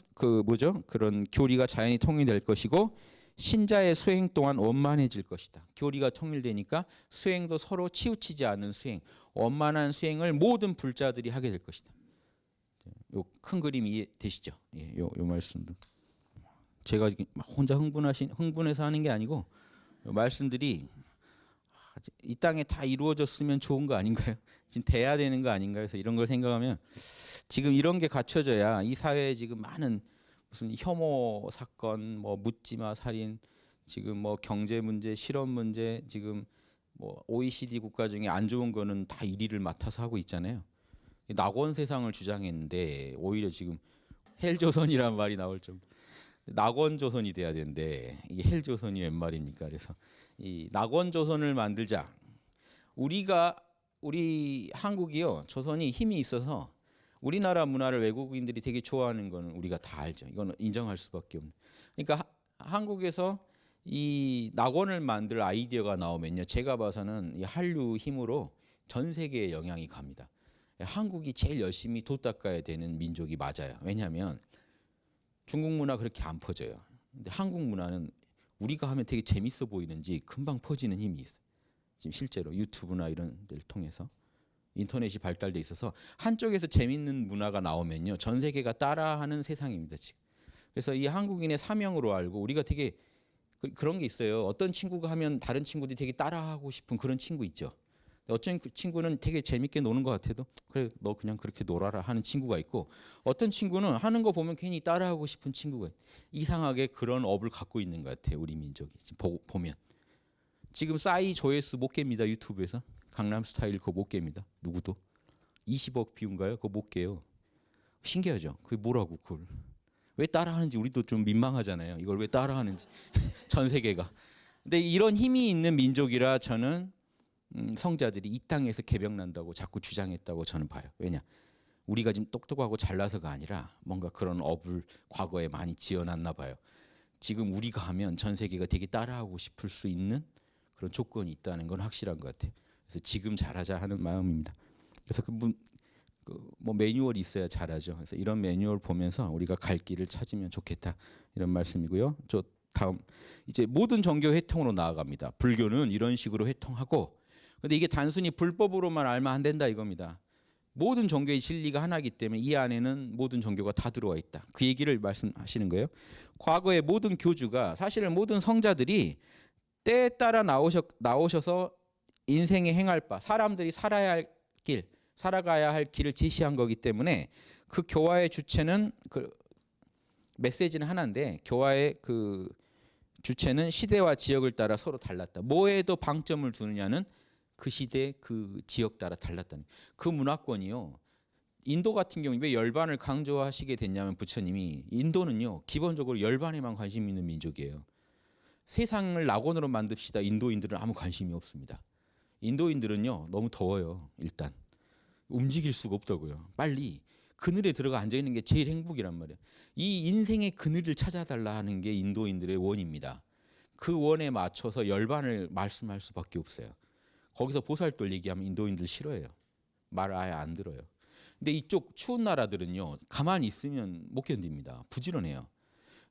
그런 교리가 자연히 통일될 것이고 신자의 수행 또한 원만해질 것이다. 교리가 통일되니까 수행도 서로 치우치지 않는 수행, 원만한 수행을 모든 불자들이 하게 될 것이다. 요 큰 그림 이해되시죠? 예, 요 말씀도 제가 혼자 흥분해서 하는 게 아니고 요 말씀들이 이 땅에 다 이루어졌으면 좋은 거 아닌가요? 지금 돼야 되는 거 아닌가요? 그래서 이런 걸 생각하면 지금 이런 게 갖춰져야 이 사회에 지금 많은 무슨 혐오 사건, 뭐 묻지마 살인, 지금 뭐 경제 문제, 실업 문제, 지금 뭐 OECD 국가 중에 안 좋은 거는 다 1위를 맡아서 하고 있잖아요. 낙원 세상을 주장했는데 오히려 지금 헬조선이라는 말이 나올 정도. 낙원 조선이 돼야 되는데 이게 헬조선이 웬 말입니까? 그래서 이 낙원 조선을 만들자. 우리 한국이요 조선이 힘이 있어서 우리나라 문화를 외국인들이 되게 좋아하는 거는 우리가 다 알죠. 이거는 인정할 수밖에 없는. 그러니까 한국에서 이 낙원을 만들 아이디어가 나오면요, 제가 봐서는 이 한류 힘으로 전 세계에 영향이 갑니다. 한국이 제일 열심히 돛 닦아야 되는 민족이 맞아요. 왜냐하면 중국 문화 그렇게 안 퍼져요. 근데 한국 문화는 우리가 하면 되게 재밌어 보이는지 금방 퍼지는 힘이 있어요. 지금 실제로 유튜브나 이런 데를 통해서 인터넷이 발달돼 있어서 한쪽에서 재밌는 문화가 나오면요, 전 세계가 따라하는 세상입니다, 지금. 그래서 이 한국인의 사명으로 알고 우리가 되게 그런 게 있어요. 어떤 친구가 하면 다른 친구들이 되게 따라하고 싶은 그런 친구 있죠. 어떤 친구는 되게 재밌게 노는 것 같아도 그래 너 그냥 그렇게 놀아라 하는 친구가 있고, 어떤 친구는 하는 거 보면 괜히 따라하고 싶은 친구가 있고, 이상하게 그런 업을 갖고 있는 것 같아요, 우리 민족이. 지금 보면 지금 싸이 조회수 못 깹니다. 유튜브에서 강남스타일 그거 못 깹니다. 누구도 20억 뷰인가요? 그거 못 깨요. 신기하죠. 그게 뭐라고, 그걸 왜 따라하는지 우리도 좀 민망하잖아요. 이걸 왜 따라하는지 전 세계가. 근데 이런 힘이 있는 민족이라 저는 성자들이 이 땅에서 개벽난다고 자꾸 주장했다고 저는 봐요. 왜냐? 우리가 지금 똑똑하고 잘나서가 아니라 뭔가 그런 업을 과거에 많이 지어놨나 봐요. 지금 우리가 하면 전 세계가 되게 따라하고 싶을 수 있는 그런 조건이 있다는 건 확실한 것 같아요. 그래서 지금 잘하자 하는 마음입니다. 그래서 뭐 매뉴얼이 있어야 잘하죠. 그래서 이런 매뉴얼 보면서 우리가 갈 길을 찾으면 좋겠다, 이런 말씀이고요. 저 다음 이제 모든 종교 회통으로 나아갑니다. 불교는 이런 식으로 회통하고, 근데 이게 단순히 불법으로만 알면 안 된다 이겁니다. 모든 종교의 진리가 하나이기 때문에 이 안에는 모든 종교가 다 들어와 있다. 그 얘기를 말씀하시는 거예요. 과거의 모든 교주가, 사실은 모든 성자들이 때에 따라 나오셔서 인생에 행할 바, 사람들이 살아야 할 길, 살아가야 할 길을 제시한 거기 때문에 그 교화의 주체는 그 메시지는 하나인데, 교화의 그 주체는 시대와 지역을 따라 서로 달랐다. 뭐에도 방점을 두느냐는 그 시대 그 지역 따라 달랐다는. 그 문화권이요, 인도 같은 경우 왜 열반을 강조하시게 됐냐면, 부처님이 인도는요 기본적으로 열반에만 관심 있는 민족이에요. 세상을 낙원으로 만듭시다, 인도인들은 아무 관심이 없습니다. 인도인들은요 너무 더워요. 일단 움직일 수가 없다고요. 빨리 그늘에 들어가 앉아 있는 게 제일 행복이란 말이에요. 이 인생의 그늘을 찾아달라 하는 게 인도인들의 원입니다. 그 원에 맞춰서 열반을 말씀할 수밖에 없어요. 거기서 보살돌 얘기하면 인도인들 싫어해요. 말 아예 안 들어요. 근데 이쪽 추운 나라들은요 가만히 있으면 못 견딥니다. 부지런해요.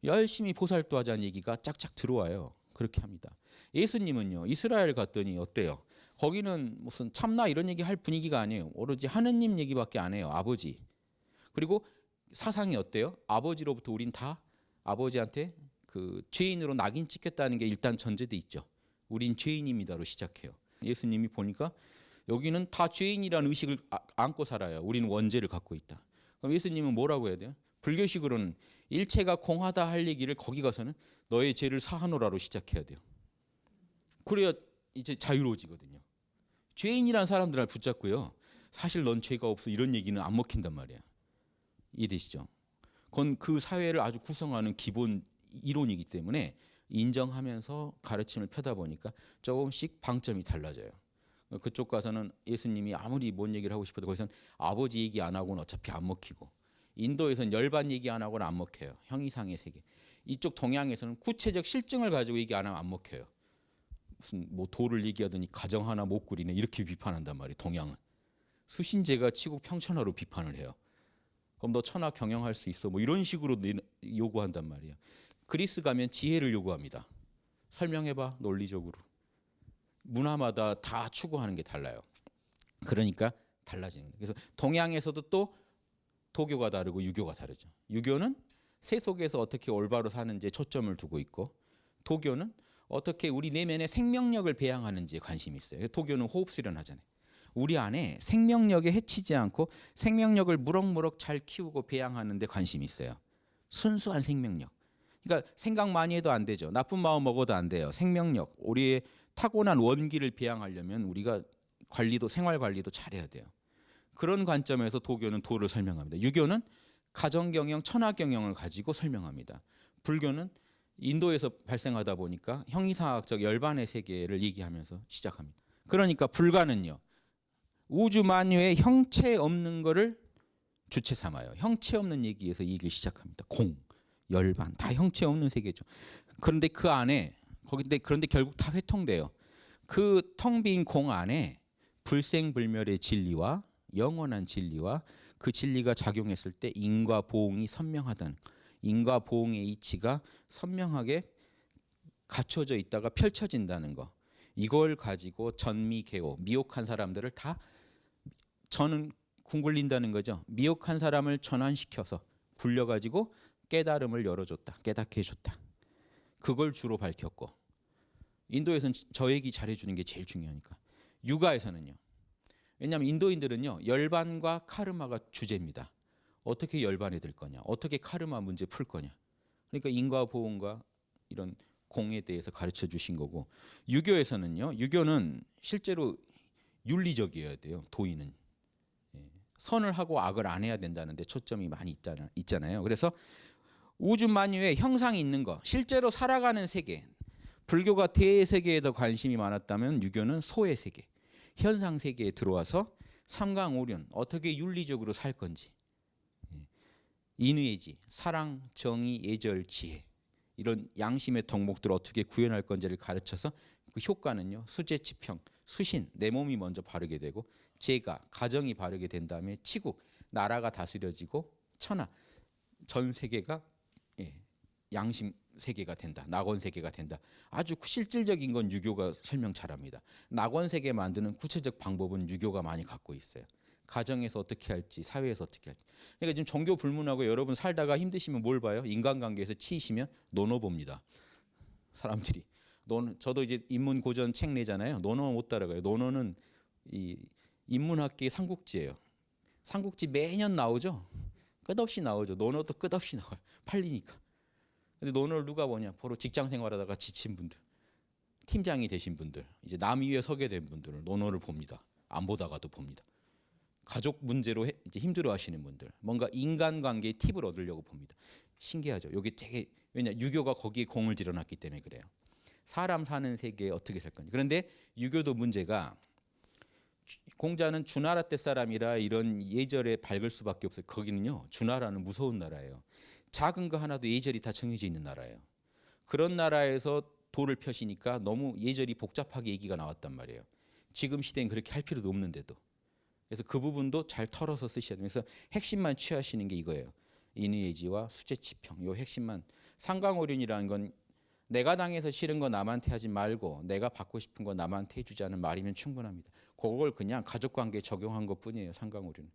열심히 보살도 하자는 얘기가 짝짝 들어와요. 그렇게 합니다. 예수님은요 이스라엘 갔더니 어때요? 거기는 무슨 참나 이런 얘기 할 분위기가 아니에요. 오로지 하느님 얘기밖에 안 해요. 아버지. 그리고 사상이 어때요? 아버지로부터 우린 다 아버지한테 그 죄인으로 낙인 찍혔다는 게 일단 전제돼 있죠. 우린 죄인입니다로 시작해요. 예수님이 보니까 여기는 다 죄인이라는 의식을 안고 살아요. 우리는 원죄를 갖고 있다. 그럼 예수님은 뭐라고 해야 돼요? 불교식으로는 일체가 공하다 할 얘기를 거기 가서는 너의 죄를 사하노라로 시작해야 돼요. 그래야 이제 자유로워지거든요. 죄인이란 사람들을 붙잡고요, 사실 넌 죄가 없어 이런 얘기는 안 먹힌단 말이야. 이해되시죠? 그건 그 사회를 아주 구성하는 기본 이론이기 때문에 인정하면서 가르침을 펴다 보니까 조금씩 방점이 달라져요. 그쪽 가서는 예수님이 아무리 뭔 얘기를 하고 싶어도 거기서는 아버지 얘기 안 하고는 어차피 안 먹히고, 인도에서는 열반 얘기 안 하고는 안 먹혀요. 형이상의 세계. 이쪽 동양에서는 구체적 실증을 가지고 얘기 안 하면 안 먹혀요. 무슨 뭐 도를 얘기하더니 가정 하나 못 꾸리네 이렇게 비판한단 말이에요. 동양은 수신제가 치고 평천하로 비판을 해요. 그럼 너 천하 경영할 수 있어 뭐 이런 식으로 요구한단 말이에요. 그리스 가면 지혜를 요구합니다. 설명해봐 논리적으로. 문화마다 다 추구하는 게 달라요. 그러니까 달라지는 거예요. 그래서 동양에서도 또 도교가 다르고 유교가 다르죠. 유교는 세속에서 어떻게 올바로 사는지에 초점을 두고 있고, 도교는 어떻게 우리 내면의 생명력을 배양하는지에 관심이 있어요. 도교는 호흡 수련하잖아요. 우리 안에 생명력에 해치지 않고 생명력을 무럭무럭 잘 키우고 배양하는 데 관심이 있어요. 순수한 생명력. 그러니까 생각 많이 해도 안 되죠. 나쁜 마음 먹어도 안 돼요. 생명력, 우리의 타고난 원기를 배양하려면 우리가 관리도, 생활 관리도 잘해야 돼요. 그런 관점에서 도교는 도를 설명합니다. 유교는 가정경영, 천하경영을 가지고 설명합니다. 불교는 인도에서 발생하다 보니까 형이상학적 열반의 세계를 얘기하면서 시작합니다. 그러니까 불가는요, 우주 만유의 형체 없는 거를 주체 삼아요. 형체 없는 얘기에서 이 얘기를 시작합니다. 공, 열반 다 형체 없는 세계죠. 그런데 그 안에 그런데 결국 다 회통돼요. 그 텅 빈 공 안에 불생불멸의 진리와 영원한 진리와 그 진리가 작용했을 때 인과 보응이 선명하다는, 인과 보응의 이치가 선명하게 갖춰져 있다가 펼쳐진다는 거. 이걸 가지고 전미개오, 미혹한 사람들을 다 저는 궁굴린다는 거죠. 미혹한 사람을 전환시켜서 굴려가지고 깨달음을 열어줬다, 깨닫게 해줬다. 그걸 주로 밝혔고, 인도에서는 저 얘기 잘해주는 게 제일 중요하니까. 유가에서는요. 왜냐하면 인도인들은요, 열반과 카르마가 주제입니다. 어떻게 열반이 될 거냐, 어떻게 카르마 문제 풀 거냐. 그러니까 인과 보응과 이런 공에 대해서 가르쳐 주신 거고, 유교에서는요, 유교는 실제로 윤리적이어야 돼요. 도인은 선을 하고 악을 안 해야 된다는데 초점이 많이 있잖아요. 그래서 우주 만유에 형상이 있는 거, 실제로 살아가는 세계. 불교가 대세계에 더 관심이 많았다면 유교는 소의 세계, 현상 세계에 들어와서 삼강오륜 어떻게 윤리적으로 살 건지, 인의지, 사랑, 정의, 예절, 지혜, 이런 양심의 덕목들을 어떻게 구현할 건지를 가르쳐서 그 효과는요, 수제치평, 수신, 내 몸이 먼저 바르게 되고, 제가, 가정이 바르게 된 다음에 치국, 나라가 다스려지고, 천하, 전 세계가 양심 세계가 된다, 낙원 세계가 된다. 아주 실질적인 건 유교가 설명 잘합니다. 낙원 세계 만드는 구체적 방법은 유교가 많이 갖고 있어요. 가정에서 어떻게 할지, 사회에서 어떻게 할지. 그러니까 지금 종교 불문하고 여러분 살다가 힘드시면 뭘 봐요? 인간관계에서 치이시면 논어 봅니다. 사람들이. 저도 이제 인문고전 책 내잖아요. 논어 못 따라가요. 논어는 이 인문학계의 삼국지예요. 삼국지 매년 나오죠. 끝없이 나오죠. 논어도 끝없이 나와요. 팔리니까. 근데 논어를 누가 보냐? 바로 직장 생활하다가 지친 분들, 팀장이 되신 분들, 이제 남 위에 서게 된 분들을 논어를 봅니다. 안 보다가도 봅니다. 가족 문제로 이제 힘들어하시는 분들, 뭔가 인간관계의 팁을 얻으려고 봅니다. 신기하죠. 여기 되게, 왜냐, 유교가 거기에 공을 들여놨기 때문에 그래요. 사람 사는 세계에 어떻게 살 건지. 그런데 유교도 문제가, 공자는 주나라 때 사람이라 이런 예절에 밝을 수밖에 없어요. 거기는요, 주나라는 무서운 나라예요. 작은 거 하나도 예절이 다 정해져 있는 나라예요. 그런 나라에서 도를 펴시니까 너무 예절이 복잡하게 얘기가 나왔단 말이에요. 지금 시대엔 그렇게 할 필요도 없는데도. 그래서 그 부분도 잘 털어서 쓰셔야 돼요. 그래서 핵심만 취하시는 게 이거예요. 인의예지와 수제치평, 요 핵심만. 상강오륜이라는 건 내가 당해서 싫은 거 남한테 하지 말고 내가 받고 싶은 거 남한테 해주자는 말이면 충분합니다. 그걸 그냥 가족관계에 적용한 것뿐이에요. 상강오륜.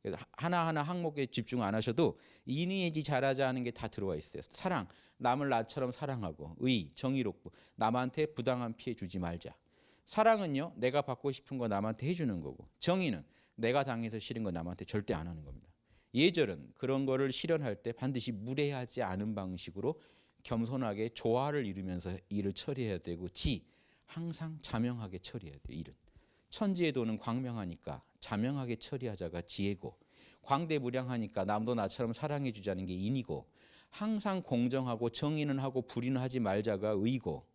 그래서 하나하나 항목에 집중 안 하셔도 인의예지 잘하자 하는 게 다 들어와 있어요. 사랑, 남을 나처럼 사랑하고, 의, 정의롭고, 남한테 부당한 피해 주지 말자. 사랑은요, 내가 받고 싶은 거 남한테 해주는 거고, 정의는 내가 당해서 싫은 거 남한테 절대 안 하는 겁니다. 예절은 그런 거를 실현할 때 반드시 무례하지 않은 방식으로 겸손하게 조화를 이루면서 일을 처리해야 되고, 지, 항상 자명하게 처리해야 돼요. 일은. 천지의 도는 광명하니까 자명하게 처리하자가 지혜고, 광대무량하니까 남도 나처럼 사랑해 주자는 게 인이고, 항상 공정하고 정의는 하고 불의는 하지 말자가 의고,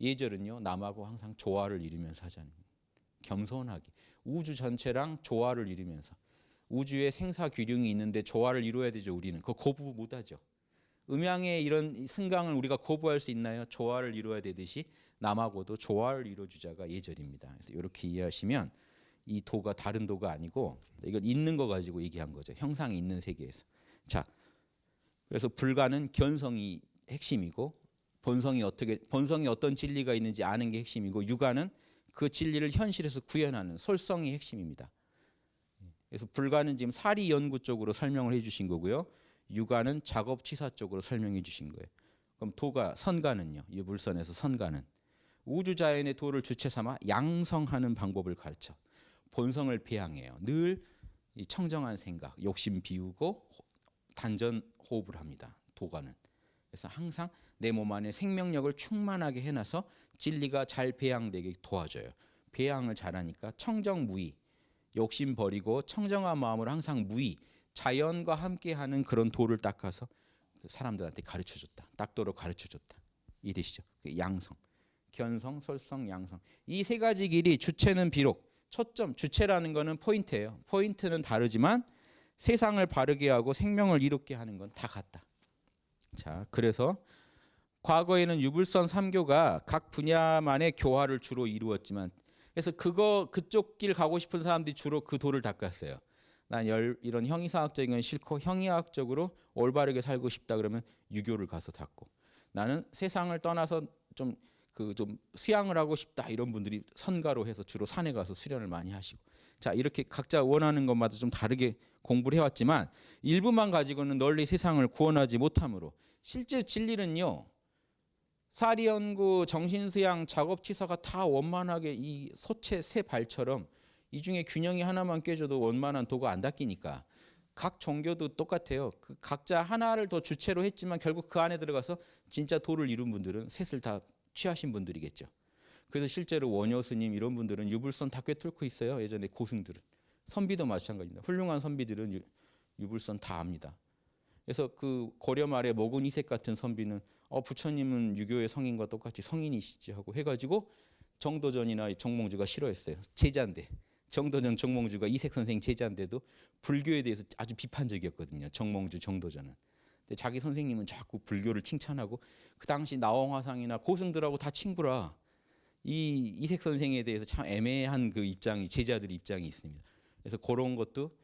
예절은요, 남하고 항상 조화를 이루면서 하자는 거예요. 겸손하게 우주 전체랑 조화를 이루면서. 우주에 생사규령이 있는데 조화를 이루어야 되죠. 우리는 그거 거부 못하죠. 음양의 이런 승강을 우리가 거부할 수 있나요? 조화를 이루어야 되듯이 남하고도 조화를 이루어주자가 예절입니다. 그래서 이렇게 이해하시면 이 도가 다른 도가 아니고, 이건 있는 거 가지고 얘기한 거죠. 형상이 있는 세계에서. 자, 그래서 불가는 견성이 핵심이고, 본성이 어떤 진리가 있는지 아는 게 핵심이고, 유가는 그 진리를 현실에서 구현하는 솔성이 핵심입니다. 그래서 불가는 지금 사리 연구 쪽으로 설명을 해주신 거고요. 유가는 작업치사 쪽으로 설명해 주신 거예요. 그럼 도가, 선가는요, 이 물선에서 선가는 우주자연의 도를 주체 삼아 양성하는 방법을 가르쳐 본성을 배양해요. 늘 이 청정한 생각, 욕심 비우고 단전 호흡을 합니다. 도가는. 그래서 항상 내 몸 안에 생명력을 충만하게 해놔서 진리가 잘 배양되게 도와줘요. 배양을 잘하니까 청정무의, 욕심 버리고 청정한 마음으로 항상 무의, 자연과 함께하는 그런 도를 닦아서 사람들한테 가르쳐줬다. 닦도록 가르쳐줬다. 이해되시죠? 양성, 견성, 솔성, 양성. 이 세 가지 길이, 주체는 비록 초점, 주체라는 거는 포인트예요. 포인트는 다르지만 세상을 바르게 하고 생명을 이롭게 하는 건 다 같다. 자, 그래서 과거에는 유불선 3교가 각 분야만의 교화를 주로 이루었지만, 그래서 그쪽 길 가고 싶은 사람들이 주로 그 도를 닦았어요. 난 이런 형이상학적인 건 싫고 형이학적으로 올바르게 살고 싶다 그러면 유교를 가서 닦고, 나는 세상을 떠나서 좀 수양을 하고 싶다 이런 분들이 선가로 해서 주로 산에 가서 수련을 많이 하시고, 자, 이렇게 각자 원하는 것마다 좀 다르게 공부를 해왔지만 일부만 가지고는 널리 세상을 구원하지 못하므로 실제 진리는요, 사리연구, 정신수양, 작업치사가 다 원만하게 이 소체 새 발처럼 이 중에 균형이 하나만 깨져도 원만한 도가 안 닦이니까 각 종교도 똑같아요. 그 각자 하나를 더 주체로 했지만 결국 그 안에 들어가서 진짜 도를 이룬 분들은 셋을 다 취하신 분들이겠죠. 그래서 실제로 원효 스님 이런 분들은 유불선 다 꿰뚫고 있어요. 예전에 고승들은. 선비도 마찬가지입니다. 훌륭한 선비들은 유불선 다 압니다. 그래서 그 고려 말에 모군 이색 같은 선비는 부처님은 유교의 성인과 똑같이 성인이시지 하고 해가지고 정도전이나 정몽주가 싫어했어요. 제자인데, 정도전 정몽주가 이색 선생 제자인데도 불교에 대해서 아주 비판적이었거든요. 정몽주 정도전은. 근데 자기 선생님은 자꾸 불교를 칭찬하고, 그 당시 나홍화상이나 고승들하고 다 친구라 이 이색 선생에 대해서 참 애매한 그 입장이, 제자들의 입장이 있습니다. 그래서 그런 것도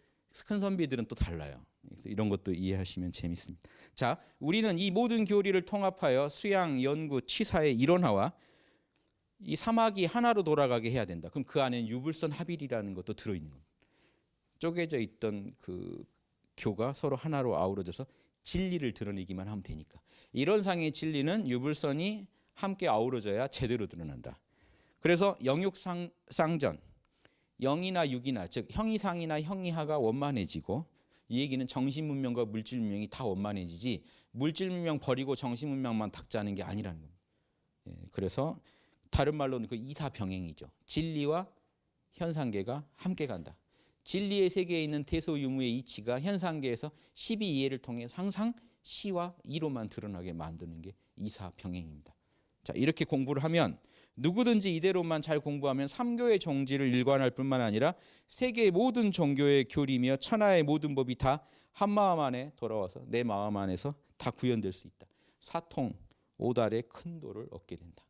큰 선비들은 또 달라요. 그래서 이런 것도 이해하시면 재밌습니다. 자, 우리는 이 모든 교리를 통합하여 수양, 연구, 치사의 일원화와 이 사막이 하나로 돌아가게 해야 된다. 그럼 그 안에는 유불선 합일이라는 것도 들어있는 겁니다. 쪼개져 있던 그 교가 서로 하나로 아우러져서 진리를 드러내기만 하면 되니까. 이런 상의 진리는 유불선이 함께 아우러져야 제대로 드러난다. 그래서 영육상전, 영이나 육이나 즉 형이상이나 형이하가 원만해지고, 이 얘기는 정신문명과 물질문명이 다 원만해지지 물질문명 버리고 정신문명만 닦자는 게 아니라는 겁니다. 그래서 다른 말로는 그 이사병행이죠. 진리와 현상계가 함께 간다. 진리의 세계에 있는 대소유무의 이치가 현상계에서 12이해를 통해 항상 시와 이로만 드러나게 만드는 게 이사병행입니다. 자, 이렇게 공부를 하면 누구든지 이대로만 잘 공부하면 삼교의 종지를 일관할 뿐만 아니라 세계의 모든 종교의 교리며 천하의 모든 법이 다 한마음 안에 돌아와서 내 마음 안에서 다 구현될 수 있다. 사통 오달의 큰 도를 얻게 된다.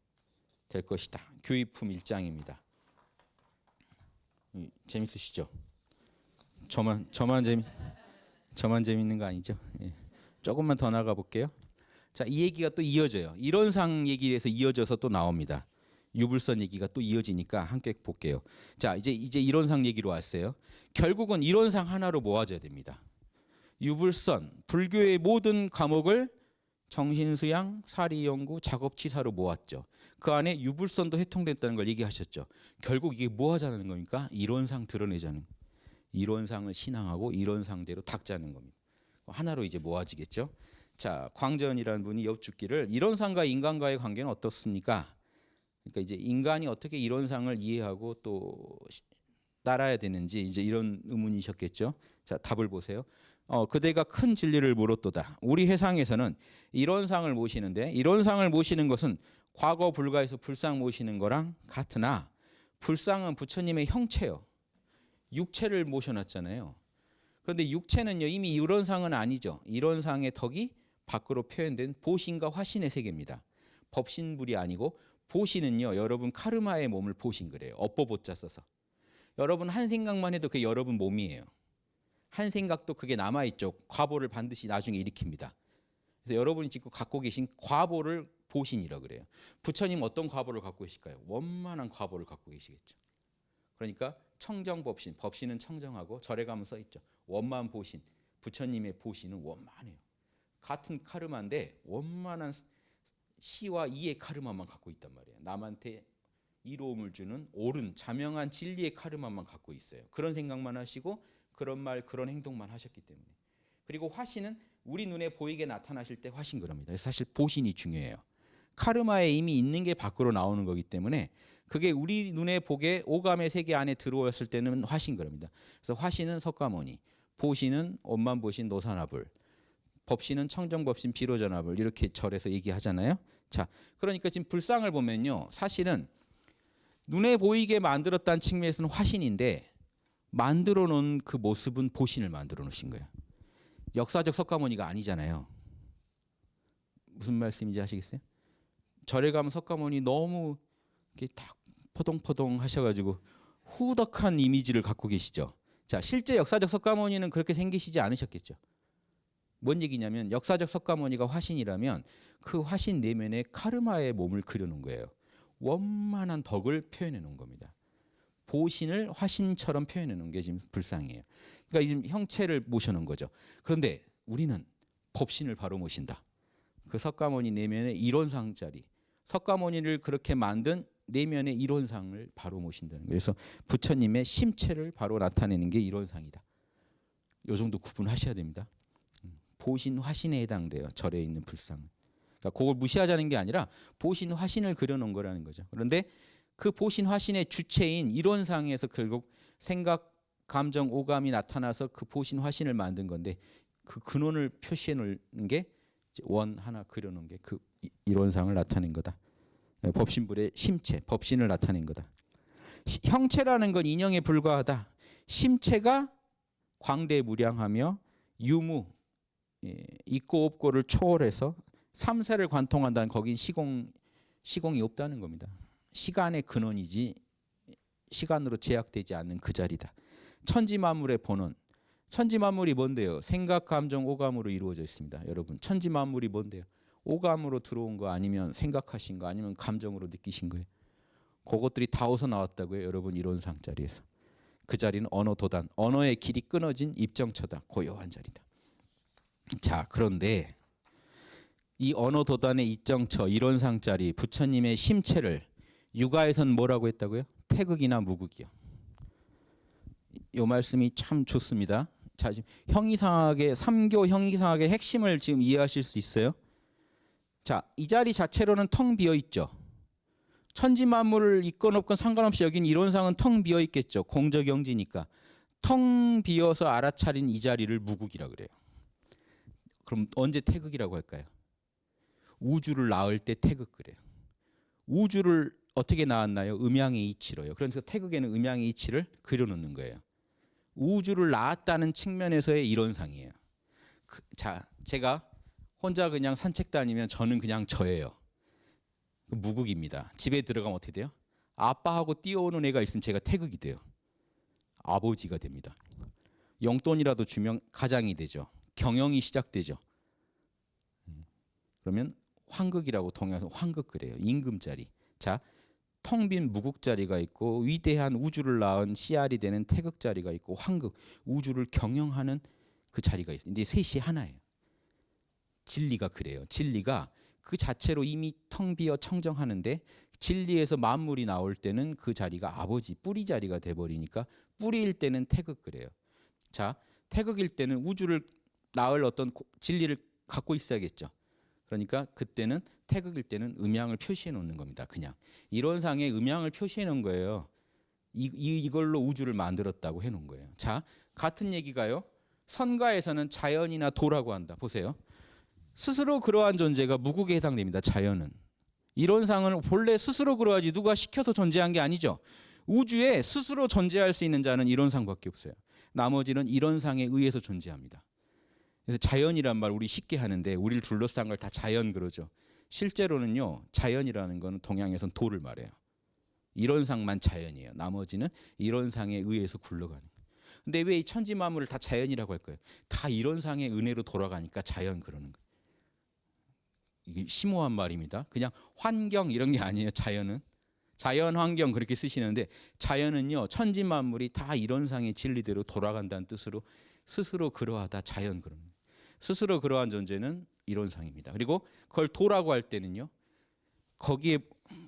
될 것이다. 교의품 1장입니다. 재밌으시죠? 저만 재밌는 거 아니죠? 예. 조금만 더 나가 볼게요. 자, 이 얘기가 또 이어져요. 이론상 얘기에서 이어져서 또 나옵니다. 유불선 얘기가 또 이어지니까 함께 볼게요. 자, 이제 이론상 얘기로 왔어요. 결국은 이론상 하나로 모아져야 됩니다. 유불선, 불교의 모든 과목을 정신수양, 사리연구, 작업치사로 모았죠. 그 안에 유불선도 해통됐다는 걸 얘기하셨죠. 결국 이게 뭐 하자는 겁니까? 이론상 드러내자는, 이론상을 신앙하고 이론상대로 닦자는 겁니다. 하나로 이제 모아지겠죠. 자, 광전이라는 분이 여쭙기를 이론상과 인간과의 관계는 어떻습니까? 그러니까 이제 인간이 어떻게 이론상을 이해하고 또 따라야 되는지 이제 이런 의문이셨겠죠. 자, 답을 보세요. 그대가 큰 진리를 물었도다. 우리 회상에서는 이론상을 모시는데, 이론상을 모시는 것은 과거 불가에서 불상 모시는 거랑 같으나, 불상은 부처님의 형체요. 육체를 모셔놨잖아요. 그런데 육체는요, 이미 이론상은 아니죠. 이론상의 덕이 밖으로 표현된 보신과 화신의 세계입니다. 법신불이 아니고, 보신은요, 여러분 카르마의 몸을 보신 거래요. 업보보자 써서. 여러분 한 생각만 해도 그게 여러분 몸이에요. 한 생각도 그게 남아있죠. 과보를 반드시 나중에 일으킵니다. 그래서 여러분이 지금 갖고 계신 과보를 보신이라고 그래요. 부처님 어떤 과보를 갖고 계실까요? 원만한 과보를 갖고 계시겠죠. 그러니까 청정법신, 법신은 청정하고 절에 가면 써있죠. 원만 보신, 부처님의 보신은 원만해요. 같은 카르마인데 원만한 시와 이의 카르마만 갖고 있단 말이에요. 남한테 이로움을 주는 옳은 자명한 진리의 카르마만 갖고 있어요. 그런 생각만 하시고 그런 말 그런 행동만 하셨기 때문에. 그리고 화신은 우리 눈에 보이게 나타나실 때 화신 그럽니다. 사실 보신이 중요해요. 카르마에 이미 있는 게 밖으로 나오는 거기 때문에 그게 우리 눈에 보게 오감의 세계 안에 들어왔을 때는 화신 그럽니다. 그래서 화신은 석가모니, 보신은 원만보신 노사나불, 법신은 청정법신 비로전합을 이렇게 절에서 얘기하잖아요. 자, 그러니까 지금 불상을 보면요, 사실은 눈에 보이게 만들었다는 측면에서는 화신인데 만들어 놓은 그 모습은 보신을 만들어 놓으신 거예요. 역사적 석가모니가 아니잖아요. 무슨 말씀인지 아시겠어요? 절에 가면 석가모니 너무 이렇게 딱 포동포동 하셔가지고 후덕한 이미지를 갖고 계시죠. 자, 실제 역사적 석가모니는 그렇게 생기시지 않으셨겠죠. 뭔 얘기냐면 역사적 석가모니가 화신이라면 그 화신 내면에 카르마의 몸을 그려놓은 거예요. 원만한 덕을 표현해 놓은 겁니다. 보신을 화신처럼 표현해 놓은 게 지금 불상이에요. 그러니까 지금 형체를 모셔놓은 거죠. 그런데 우리는 법신을 바로 모신다. 그 석가모니 내면의 이론상짜리 석가모니를 그렇게 만든 내면의 이론상을 바로 모신다는 거예요. 그래서 부처님의 심체를 바로 나타내는 게 이론상이다. 이 정도 구분하셔야 됩니다. 보신 화신에 해당돼요. 절에 있는 불상. 그러니까 그걸 무시하자는 게 아니라 보신 화신을 그려놓은 거라는 거죠. 그런데 그 보신 화신의 주체인 이론상에서 결국 생각, 감정, 오감이 나타나서 그 보신 화신을 만든 건데 그 근원을 표시해 놓는 게 원 하나 그려놓은 게 그 이론상을 나타낸 거다. 법신불의 심체, 법신을 나타낸 거다. 형체라는 건 인형에 불과하다. 심체가 광대무량하며 유무, 있고 없고를 초월해서 삼세를 관통한다는 거긴 시공이 없다는 겁니다. 시간의 근원이지 시간으로 제약되지 않는 그 자리다. 천지만물의 본원. 천지만물이 뭔데요? 생각, 감정, 오감으로 이루어져 있습니다. 여러분, 천지만물이 뭔데요? 오감으로 들어온 거 아니면 생각하신 거 아니면 감정으로 느끼신 거예요. 그것들이 다 어디서 나왔다고요? 여러분, 이론상 자리에서. 그 자리는 언어 도단, 언어의 길이 끊어진 입정처다. 고요한 자리다. 자, 그런데 이 언어 도단의 입정처, 이론상 자리, 부처님의 심체를 유가에선 뭐라고 했다고요? 태극이나 무극이요. 이 말씀이 참 좋습니다. 자, 지금 형이상학의 삼교 형이상학의 핵심을 지금 이해하실 수 있어요? 자, 이 자리 자체로는 텅 비어 있죠. 천지만물을 있건 없건 상관없이 여긴 이론상은 텅 비어 있겠죠. 공적영지니까. 텅 비어서 알아차린 이 자리를 무극이라 그래요. 그럼 언제 태극이라고 할까요? 우주를 낳을 때 태극 그래요. 우주를 어떻게 낳았나요? 음양의 이치로요. 그래서 태극에는 음양의 이치를 그려놓는 거예요. 우주를 낳았다는 측면에서의 이론상이에요. 자, 제가 혼자 그냥 산책 다니면 저는 그냥 저예요. 무극입니다. 집에 들어가면 어떻게 돼요? 아빠하고 뛰어오는 애가 있으면 제가 태극이 돼요. 아버지가 됩니다. 용돈이라도 주면 가장이 되죠. 경영이 시작되죠. 그러면 황극이라고 통해서 황극 그래요. 임금자리. 자, 텅 빈 무극자리가 있고 위대한 우주를 낳은 씨알이 되는 태극자리가 있고 황극, 우주를 경영하는 그 자리가 있어요. 근데 셋이 하나예요. 진리가 그래요. 진리가 그 자체로 이미 텅 비어 청정하는데 진리에서 만물이 나올 때는 그 자리가 아버지 뿌리 자리가 돼버리니까 뿌리일 때는 태극 그래요. 자, 태극일 때는 우주를 낳을 어떤 진리를 갖고 있어야겠죠. 그러니까 그때는 태극일 때는 음양을 표시해 놓는 겁니다. 그냥 이론상의 음양을 표시해 놓은 거예요. 이걸로 우주를 만들었다고 해 놓은 거예요. 자, 같은 얘기가요. 선가에서는 자연이나 도라고 한다. 보세요. 스스로 그러한 존재가 무극에 해당됩니다. 자연은. 이론상은 본래 스스로 그러하지 누가 시켜서 존재한 게 아니죠. 우주에 스스로 존재할 수 있는 자는 이론상밖에 없어요. 나머지는 이론상에 의해서 존재합니다. 그래서 자연이란 말 우리 쉽게 하는데 우리를 둘러싼 걸 다 자연 그러죠. 실제로는요. 자연이라는 거는 동양에선 도를 말해요. 이론상만 자연이에요. 나머지는 이론상에 의해서 굴러가는 거예요. 근데 왜 이 천지 만물을 다 자연이라고 할까요? 다 이론상의 은혜로 돌아가니까 자연 그러는 거예요. 이게 심오한 말입니다. 그냥 환경 이런 게 아니에요. 자연은. 자연 환경 그렇게 쓰시는데 자연은요. 천지 만물이 다 이론상의 진리대로 돌아간다는 뜻으로 스스로 그러하다 자연 그런 거예요. 스스로 그러한 존재는 이론상입니다. 그리고 그걸 도라고 할 때는요. 거기에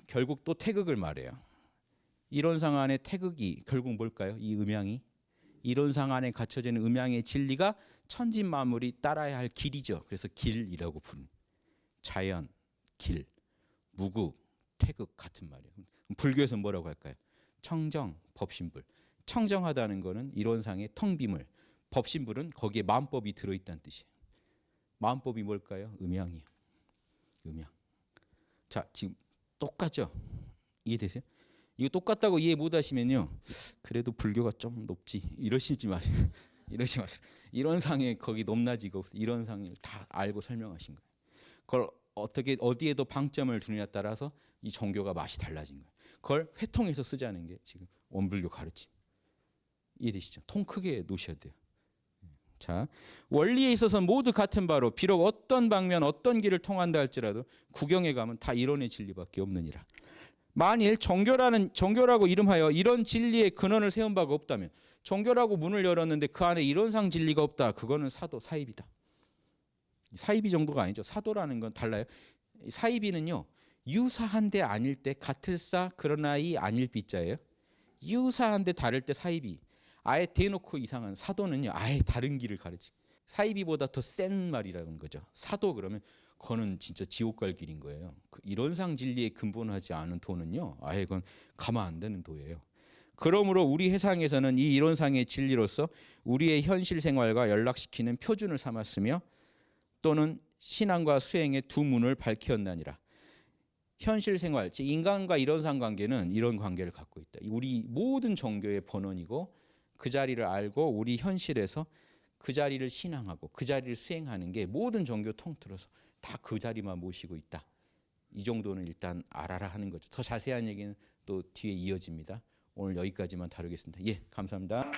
결국 또 태극을 말해요. 이론상 안에 태극이 결국 뭘까요? 이 음양이. 이론상 안에 갖춰져 있는 음양의 진리가 천지 만물이 따라야 할 길이죠. 그래서 길이라고 부르는 자연, 길, 무국, 태극 같은 말이에요. 불교에서 뭐라고 할까요? 청정, 법신불. 청정하다는 거는 이론상의 텅 빔을, 법신불은 거기에 마음법이 들어있다는 뜻이에요. 마음법이 뭘까요? 음양이에요. 음양. 자, 지금 똑같죠? 이해되세요? 이거 똑같다고 이해 못 하시면요. 그래도 불교가 좀 높지. 이러시지 마세요. 이러지 마세요. 이런 상에 거기 높낮이가 이런 상을 다 알고 설명하신 거예요. 그걸 어떻게 어디에도 방점을 두느냐에 따라서 이 종교가 맛이 달라진 거예요. 그걸 회통해서 쓰자는 게 지금 원불교 가르침. 이해되시죠? 통 크게 놓으셔야 돼요. 자, 원리에 있어서 모두 같은 바로 비록 어떤 방면 어떤 길을 통한다 할지라도 구경에 가면 다 이론의 진리밖에 없느니라. 만일 종교라고 이름하여 이런 진리의 근원을 세운 바가 없다면, 종교라고 문을 열었는데 그 안에 이론상 진리가 없다, 그거는 사도 사이비다. 사이비 정도가 아니죠. 사도라는 건 달라요. 사이비는요, 유사한데 아닐 때 같을사 그러나 이 아닐 비자예요. 유사한데 다를 때 사이비. 아예 대놓고 이상한. 사도는요, 아예 다른 길을 가르치. 사이비보다 더 센 말이라는 거죠. 사도 그러면 그거는 진짜 지옥 갈 길인 거예요. 이론상 진리에 근본하지 않은 도는요, 아예 그건 가만 안 되는 도예요. 그러므로 우리 해상에서는 이 이론상의 진리로서 우리의 현실 생활과 연락시키는 표준을 삼았으며 또는 신앙과 수행의 두 문을 밝혔나니라. 현실 생활, 즉 인간과 이론상 관계는 이런 관계를 갖고 있다. 우리 모든 종교의 본원이고 그 자리를 알고 우리 현실에서 그 자리를 신앙하고 그 자리를 수행하는 게 모든 종교 통틀어서 다 그 자리만 모시고 있다. 이 정도는 일단 알아라 하는 거죠. 더 자세한 얘기는 또 뒤에 이어집니다. 오늘 여기까지만 다루겠습니다. 예, 감사합니다.